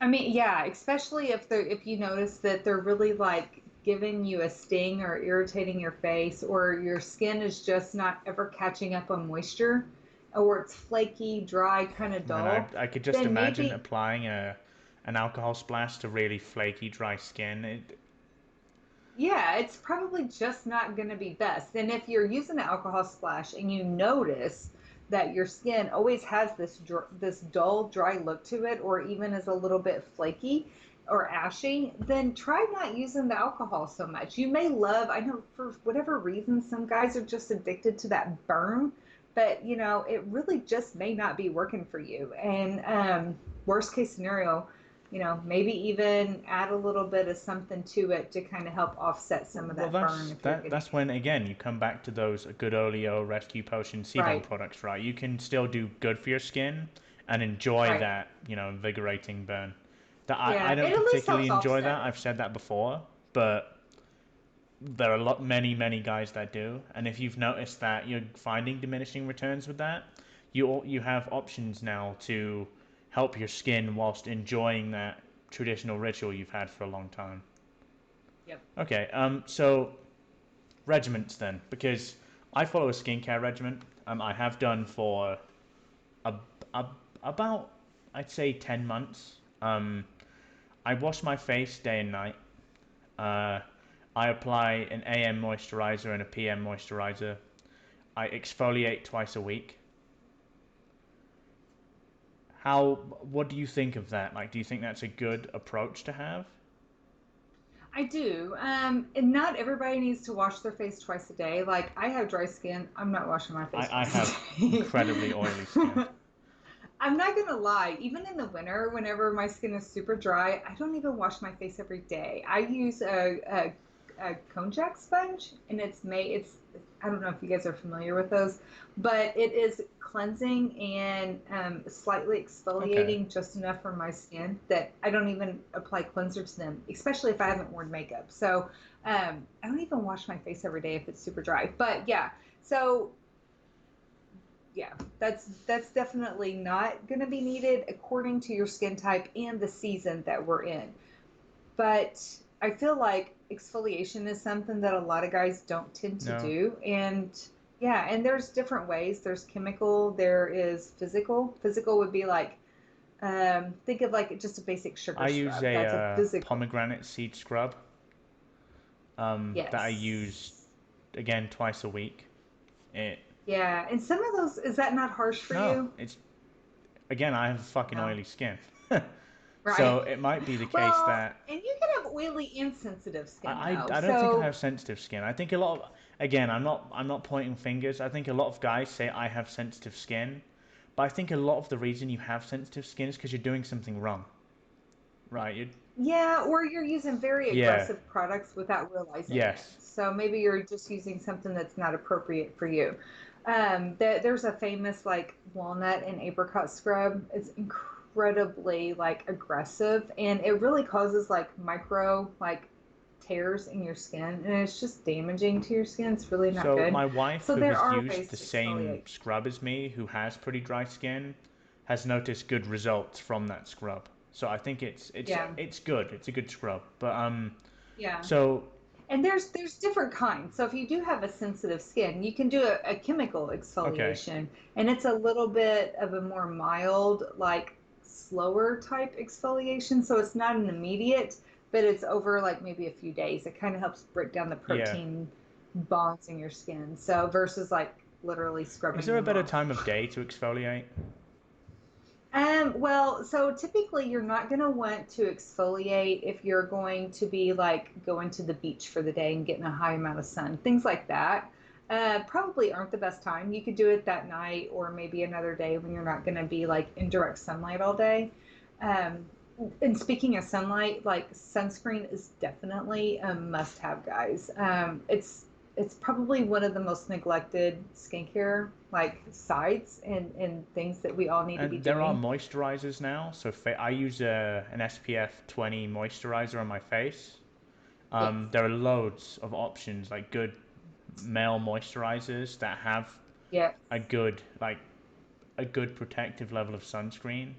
[SPEAKER 2] I mean, yeah, especially if you notice that they're really like giving you a sting or irritating your face, or your skin is just not ever catching up on moisture, or it's flaky, dry, kind of
[SPEAKER 1] Man,
[SPEAKER 2] dull,
[SPEAKER 1] I could just
[SPEAKER 2] then
[SPEAKER 1] imagine
[SPEAKER 2] maybe,
[SPEAKER 1] applying a an alcohol splash to really flaky dry skin.
[SPEAKER 2] yeah, it's probably just not going to be best. And if you're using an alcohol splash and you notice that your skin always has this dull, dry look to it, or even is a little bit flaky or ashy, then try not using the alcohol so much. You may love, I know for whatever reason, some guys are just addicted to that burn, but it really just may not be working for you. And worst case scenario, maybe even add a little bit of something to it to kind of help offset some of
[SPEAKER 1] Well,
[SPEAKER 2] that burn if you're getting
[SPEAKER 1] that's
[SPEAKER 2] it.
[SPEAKER 1] when again you come back to those good oleo rescue potion sebum
[SPEAKER 2] Right,
[SPEAKER 1] products, right? You can still do good for your skin and enjoy
[SPEAKER 2] right.
[SPEAKER 1] that, invigorating burn. That I
[SPEAKER 2] Yeah,
[SPEAKER 1] don't
[SPEAKER 2] it at least
[SPEAKER 1] particularly
[SPEAKER 2] helps
[SPEAKER 1] enjoy
[SPEAKER 2] offset
[SPEAKER 1] that.
[SPEAKER 2] it.
[SPEAKER 1] I've said that before, but there are many guys that do. And if you've noticed that you're finding diminishing returns with that, you have options now to help your skin whilst enjoying that traditional ritual you've had for a long time.
[SPEAKER 2] Yep.
[SPEAKER 1] Okay, so regiments then, because I follow a skincare regimen. I have done for a, a, about I'd say 10 months. I wash my face day and night. Uh, I apply an AM moisturizer and a PM moisturizer. I exfoliate twice a week. How? What do you think of that? Like, do you think that's a good approach to have?
[SPEAKER 2] I do. And not everybody needs to wash their face twice a day. Like I have dry skin. I'm not washing my face
[SPEAKER 1] I
[SPEAKER 2] twice
[SPEAKER 1] have
[SPEAKER 2] a
[SPEAKER 1] incredibly oily skin.
[SPEAKER 2] day. I'm not gonna lie, even in the winter, whenever my skin is super dry, I don't even wash my face every day. I use a konjac sponge, and it's I don't know if you guys are familiar with those, but it is cleansing and slightly
[SPEAKER 1] Okay.
[SPEAKER 2] exfoliating just enough for my skin that I don't even apply cleanser to them, especially if I haven't worn makeup. So I don't even wash my face every day if it's super dry. But yeah, so yeah, that's definitely not going to be needed according to your skin type and the season that we're in. But I feel like exfoliation is something that a lot of guys don't tend to
[SPEAKER 1] No.
[SPEAKER 2] do. And yeah, and there's different ways. There's chemical, there is physical. Physical would be like, think of like just a basic sugar
[SPEAKER 1] I use
[SPEAKER 2] scrub.
[SPEAKER 1] a
[SPEAKER 2] That's a physical.
[SPEAKER 1] pomegranate seed scrub that I use
[SPEAKER 2] Yes.
[SPEAKER 1] again twice a week. It
[SPEAKER 2] Yeah. And some of those, is that not harsh for
[SPEAKER 1] no,
[SPEAKER 2] you?
[SPEAKER 1] it's again I have fucking
[SPEAKER 2] No.
[SPEAKER 1] oily skin,
[SPEAKER 2] Right.
[SPEAKER 1] so it might be the case
[SPEAKER 2] Well,
[SPEAKER 1] that
[SPEAKER 2] and you can have oily and sensitive skin though.
[SPEAKER 1] I don't think I have
[SPEAKER 2] So
[SPEAKER 1] sensitive skin. I think a lot of again I'm not pointing fingers. I think a lot of guys say I have sensitive skin, but I think a lot of the reason you have sensitive skin is because you're doing something wrong, right? You
[SPEAKER 2] yeah, or you're using very
[SPEAKER 1] yeah
[SPEAKER 2] aggressive products without realizing it.
[SPEAKER 1] yes.
[SPEAKER 2] So maybe you're just using something that's not appropriate for you. There's a famous like walnut and apricot scrub. It's incredibly like aggressive, and it really causes like micro like tears in your skin, and it's just damaging to your skin. It's really not
[SPEAKER 1] So
[SPEAKER 2] good.
[SPEAKER 1] my wife,
[SPEAKER 2] So
[SPEAKER 1] who
[SPEAKER 2] there
[SPEAKER 1] has
[SPEAKER 2] are
[SPEAKER 1] used
[SPEAKER 2] ways
[SPEAKER 1] the
[SPEAKER 2] to
[SPEAKER 1] same
[SPEAKER 2] exfoliate.
[SPEAKER 1] scrub as me, who has pretty dry skin, has noticed good results from that scrub. So I think
[SPEAKER 2] Yeah,
[SPEAKER 1] it's good. It's a good scrub. But
[SPEAKER 2] yeah.
[SPEAKER 1] so
[SPEAKER 2] And there's different kinds. So if you do have a sensitive skin, you can do a chemical
[SPEAKER 1] okay,
[SPEAKER 2] exfoliation, and it's a little bit of a more mild, like slower type exfoliation. So it's not an immediate, but it's over like maybe a few days. It kind of helps break down the
[SPEAKER 1] yeah.
[SPEAKER 2] protein bonds in your skin. So versus like literally
[SPEAKER 1] Is
[SPEAKER 2] scrubbing
[SPEAKER 1] there a
[SPEAKER 2] them
[SPEAKER 1] better
[SPEAKER 2] off.
[SPEAKER 1] time of day to exfoliate?
[SPEAKER 2] Well, so typically you're not going to want to exfoliate if you're going to be like going to the beach for the day and getting a high amount of sun. Things like that probably aren't the best time. You could do it that night or maybe another day when you're not going to be like in direct sunlight all day. Um, and speaking of sunlight, like sunscreen is definitely a must have, guys. It's probably one of the most neglected skincare like sites and things that we all need to be
[SPEAKER 1] And there are
[SPEAKER 2] doing.
[SPEAKER 1] moisturizers now. So I use an SPF 20 moisturizer on my face.
[SPEAKER 2] Yes.
[SPEAKER 1] There are loads of options, like good male moisturizers that have
[SPEAKER 2] Yes.
[SPEAKER 1] a good like a good protective level of sunscreen.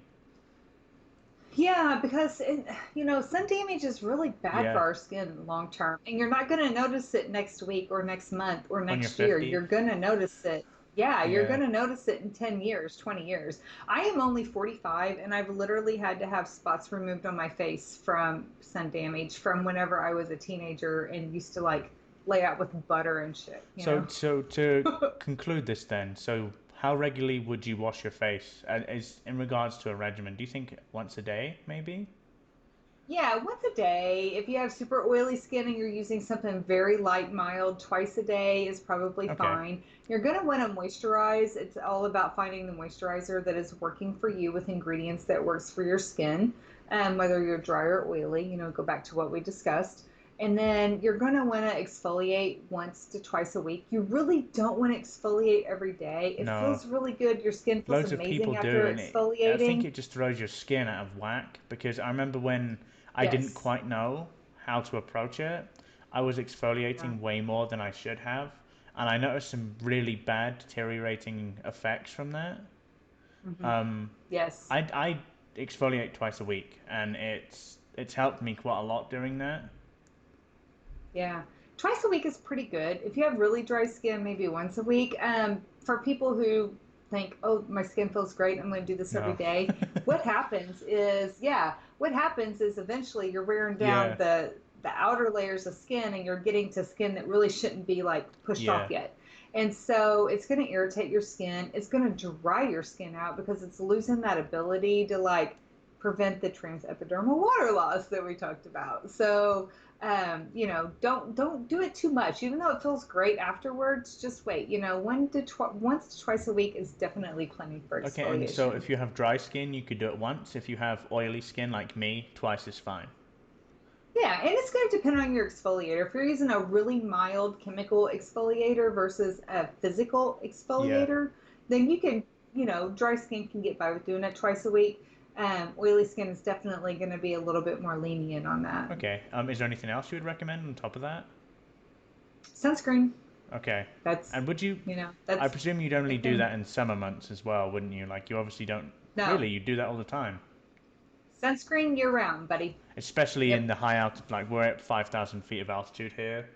[SPEAKER 2] Yeah, because sun damage is really bad for
[SPEAKER 1] Yeah,
[SPEAKER 2] our skin long term, and you're not going to notice it next week or next month or
[SPEAKER 1] when you're
[SPEAKER 2] next year.
[SPEAKER 1] 50.
[SPEAKER 2] You're going to notice it. Yeah, you're
[SPEAKER 1] Yeah.
[SPEAKER 2] going to notice it in 10 years, 20 years. I am only 45, and I've literally had to have spots removed on my face from sun damage from whenever I was a teenager and used to like lay out with butter and shit, you
[SPEAKER 1] So
[SPEAKER 2] know?
[SPEAKER 1] so to conclude this then, so how regularly would you wash your face? Is in regards to a regimen? Do you think once a day, maybe?
[SPEAKER 2] Yeah, once a day. If you have super oily skin and you're using something very light, mild, twice a day is probably
[SPEAKER 1] Okay.
[SPEAKER 2] fine. You're going to want to moisturize. It's all about finding the moisturizer that is working for you with ingredients that works for your skin, whether you're dry or oily, go back to what we discussed. And then you're going to want to exfoliate once to twice a week. You really don't want to exfoliate every day. It
[SPEAKER 1] No.
[SPEAKER 2] feels really good. Your skin feels
[SPEAKER 1] Loads of people
[SPEAKER 2] amazing
[SPEAKER 1] do,
[SPEAKER 2] after
[SPEAKER 1] and I think
[SPEAKER 2] exfoliating.
[SPEAKER 1] it just throws your skin out of whack because I remember when I didn't
[SPEAKER 2] Yes.
[SPEAKER 1] quite know how to approach it, I was
[SPEAKER 2] Yeah.
[SPEAKER 1] exfoliating way more than I should have, and I noticed some really bad deteriorating effects from that.
[SPEAKER 2] Hmm.
[SPEAKER 1] Um,
[SPEAKER 2] Yes.
[SPEAKER 1] I exfoliate twice a week, and it's helped me quite a lot doing that.
[SPEAKER 2] Yeah. Twice a week is pretty good. If you have really dry skin, maybe once a week. For people who think, oh, my skin feels great, I'm going to do this every
[SPEAKER 1] No.
[SPEAKER 2] day. What happens is eventually you're wearing down
[SPEAKER 1] Yeah,
[SPEAKER 2] the outer layers of skin and you're getting to skin that really shouldn't be like pushed off
[SPEAKER 1] yeah.
[SPEAKER 2] yet. And so it's going to irritate your skin. It's going to dry your skin out because it's losing that ability to like prevent the transepidermal water loss that we talked about. So don't do it too much. Even though it feels great afterwards, just wait. Once to twice a week is definitely plenty for
[SPEAKER 1] Okay, and so
[SPEAKER 2] exfoliation.
[SPEAKER 1] if you have dry skin, you could do it once. If you have oily skin like me, twice is fine.
[SPEAKER 2] Yeah, and it's going to depend on your exfoliator. If you're using a really mild chemical exfoliator versus a physical
[SPEAKER 1] Yeah.
[SPEAKER 2] exfoliator, then you can, dry skin can get by with doing it twice a week. Oily skin is definitely going to be a little bit more lenient on that.
[SPEAKER 1] Okay. Is there anything else you would recommend on top of that?
[SPEAKER 2] Sunscreen,
[SPEAKER 1] Okay.
[SPEAKER 2] that's,
[SPEAKER 1] And would you? I
[SPEAKER 2] that's
[SPEAKER 1] presume you'd only
[SPEAKER 2] the
[SPEAKER 1] do
[SPEAKER 2] thing.
[SPEAKER 1] that in summer months as well, wouldn't you? Like you obviously don't.
[SPEAKER 2] No,
[SPEAKER 1] Really, you do that all the time,
[SPEAKER 2] sunscreen year round, buddy.
[SPEAKER 1] especially in
[SPEAKER 2] Yep.
[SPEAKER 1] the high altitude. Like we're at 5,000 feet of altitude here.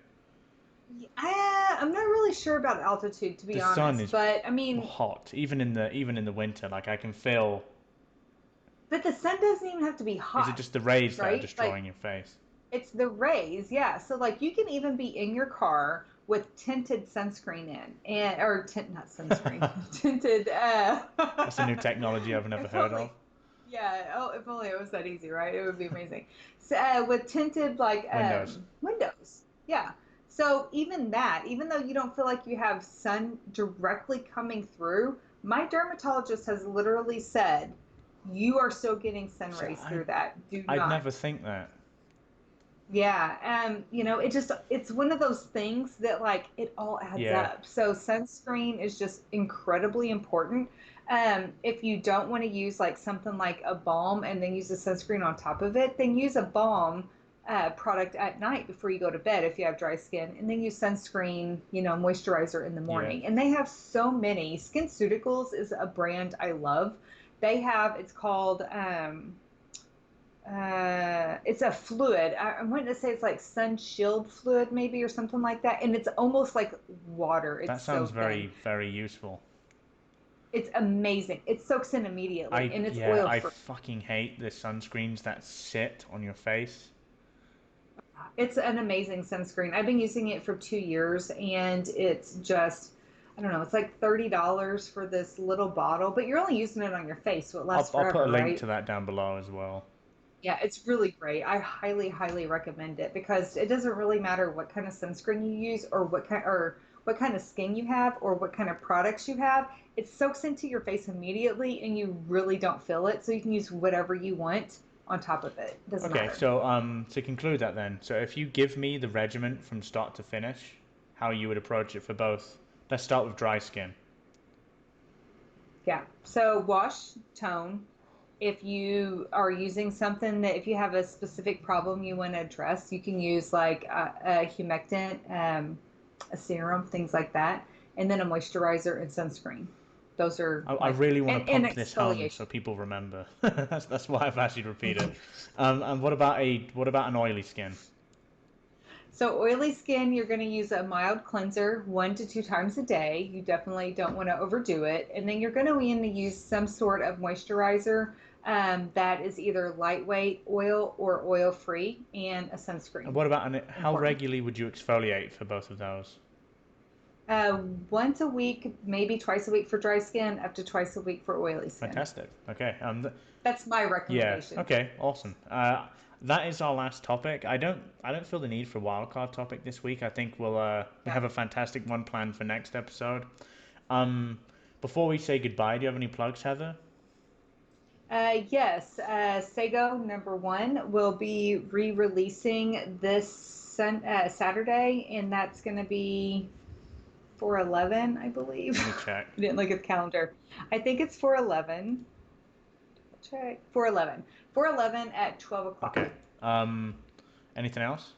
[SPEAKER 2] I'm not really sure about altitude, to
[SPEAKER 1] The
[SPEAKER 2] be
[SPEAKER 1] sun
[SPEAKER 2] honest,
[SPEAKER 1] is
[SPEAKER 2] but I mean,
[SPEAKER 1] hot, even in the winter. Like I can feel.
[SPEAKER 2] but the sun doesn't even have to be
[SPEAKER 1] Is it
[SPEAKER 2] hot,
[SPEAKER 1] just the rays that are
[SPEAKER 2] right? Like,
[SPEAKER 1] destroying your face?
[SPEAKER 2] it's the rays, yeah. So like you can even be in your car with tinted sunscreen in, and or tint not sunscreen, tinted.
[SPEAKER 1] That's a new technology I've never
[SPEAKER 2] If
[SPEAKER 1] heard of.
[SPEAKER 2] only, yeah. Oh, if only it was that easy, right? It would be amazing. So with tinted like
[SPEAKER 1] Windows.
[SPEAKER 2] windows, yeah. So even that, even though you don't feel like you have sun directly coming through, my dermatologist has literally said you are still getting sun
[SPEAKER 1] So
[SPEAKER 2] rays through that. Do
[SPEAKER 1] I'd never
[SPEAKER 2] not.
[SPEAKER 1] think that.
[SPEAKER 2] Yeah, it's one of those things that like it all adds
[SPEAKER 1] Yeah.
[SPEAKER 2] up. So sunscreen is just incredibly important. If you don't want to use like something like a balm and then use a sunscreen on top of it, then use a balm product at night before you go to bed if you have dry skin, and then use sunscreen, moisturizer in the
[SPEAKER 1] Yeah.
[SPEAKER 2] morning. And they have so many. SkinCeuticals is a brand I love. It's called it's a fluid. I wanted to say it's like sun shield fluid maybe or something like that, and it's almost like water. It's
[SPEAKER 1] That
[SPEAKER 2] so
[SPEAKER 1] sounds
[SPEAKER 2] thin.
[SPEAKER 1] very, very useful.
[SPEAKER 2] It's amazing. It soaks in immediately, and it's oil
[SPEAKER 1] I
[SPEAKER 2] free.
[SPEAKER 1] fucking hate the sunscreens that sit on your face.
[SPEAKER 2] It's an amazing sunscreen. I've been using it for 2 years, and it's just, I don't know, it's like $30 for this little bottle, but you're only using it on your face, so it lasts
[SPEAKER 1] I'll put a
[SPEAKER 2] forever,
[SPEAKER 1] link
[SPEAKER 2] right?
[SPEAKER 1] to that down below as well.
[SPEAKER 2] Yeah, it's really great. I highly, highly recommend it because it doesn't really matter what kind of sunscreen you use or what kind of skin you have or what kind of products you have. It soaks into your face immediately and you really don't feel it. So you can use whatever you want on top of it. Doesn't
[SPEAKER 1] Okay,
[SPEAKER 2] matter.
[SPEAKER 1] so to conclude that then, so if you give me the regimen from start to finish, how you would approach it for both. Let's start with dry skin.
[SPEAKER 2] Yeah. So wash, tone. If you are using something that if you have a specific problem you want to address, you can use like a humectant, a serum, things like that, and then a moisturizer and sunscreen. Those are
[SPEAKER 1] I
[SPEAKER 2] like
[SPEAKER 1] really want to
[SPEAKER 2] and
[SPEAKER 1] pump this home so
[SPEAKER 2] exfoliation.
[SPEAKER 1] people remember. That's why I've asked you to repeat it. And what about an oily skin?
[SPEAKER 2] So oily skin, you're going to use a mild cleanser 1 to 2 times a day. You definitely don't want to overdo it, and then you're going to want to use some sort of moisturizer that is either lightweight oil or oil free, and a
[SPEAKER 1] And
[SPEAKER 2] sunscreen.
[SPEAKER 1] what about how
[SPEAKER 2] Important.
[SPEAKER 1] regularly would you exfoliate for both of those?
[SPEAKER 2] Uh, Once a week, maybe twice a week for dry skin, up to twice a week for oily skin.
[SPEAKER 1] Fantastic. Okay.
[SPEAKER 2] That's my
[SPEAKER 1] Yeah.
[SPEAKER 2] recommendation.
[SPEAKER 1] Okay. Awesome. That is our last topic. I don't feel the need for a wildcard topic this week. I think we
[SPEAKER 2] Yeah.
[SPEAKER 1] have a fantastic one planned for next episode. Um, Before we say goodbye, do you have any plugs, Heather?
[SPEAKER 2] Yes, Sago #1 will be re-releasing this Saturday, and that's going to be 4/11, I believe.
[SPEAKER 1] Let me check.
[SPEAKER 2] I didn't look at the calendar. I think it's 4/11. Check 4/11. 4/11 at 12 o'clock.
[SPEAKER 1] Okay. Anything else?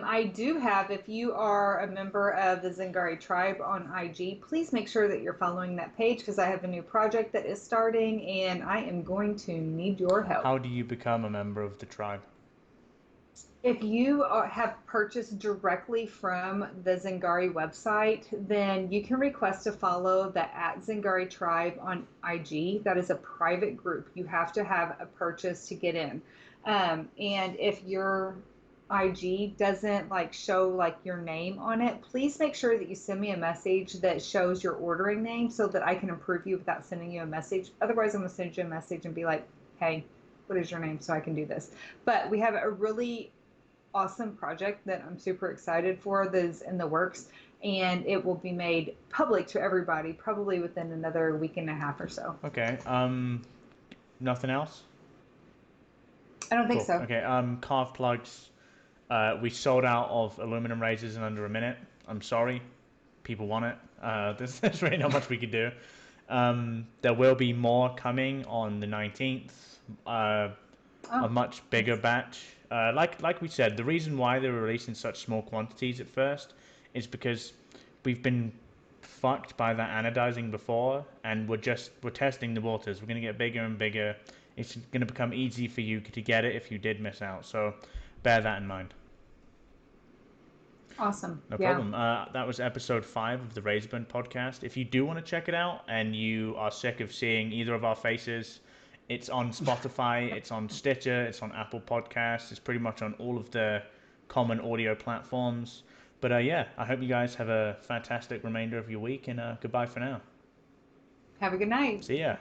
[SPEAKER 2] I do have, if you are a member of the Zingari tribe on IG, please make sure that you're following that page because I have a new project that is starting and I am going to need your help.
[SPEAKER 1] How do you become a member of the tribe?
[SPEAKER 2] If you have purchased directly from the Zingari website, then you can request to follow the at Zingari Tribe on IG. That is a private group. You have to have a purchase to get in. And if your IG doesn't like show like your name on it, please make sure that you send me a message that shows your ordering name so that I can approve you without sending you a message. Otherwise, I'm gonna send you a message and be like, hey, what is your name so I can do this? But we have a really awesome project that I'm super excited for that is in the works, and it will be made public to everybody probably within another week and a half or so.
[SPEAKER 1] Okay. Nothing else?
[SPEAKER 2] I don't think
[SPEAKER 1] Cool.
[SPEAKER 2] so.
[SPEAKER 1] Okay. Carve plugs. We sold out of aluminum razors in under a minute. I'm sorry. People want it. There's really not much we could do. There will be more coming on the 19th. A
[SPEAKER 2] Oh,
[SPEAKER 1] much bigger
[SPEAKER 2] nice.
[SPEAKER 1] batch. Like we said, the reason why they were released in such small quantities at first is because we've been fucked by that anodizing before, and we're testing the waters. We're gonna get bigger and bigger. It's gonna become easy for you to get it if you did miss out. So bear that in mind.
[SPEAKER 2] Awesome.
[SPEAKER 1] No
[SPEAKER 2] Yeah.
[SPEAKER 1] problem. That was episode 5 of the Razorburn podcast. If you do want to check it out and you are sick of seeing either of our faces, it's on Spotify, it's on Stitcher, it's on Apple Podcasts, it's pretty much on all of the common audio platforms. But yeah, I hope you guys have a fantastic remainder of your week, and goodbye for now.
[SPEAKER 2] Have a good night.
[SPEAKER 1] See ya.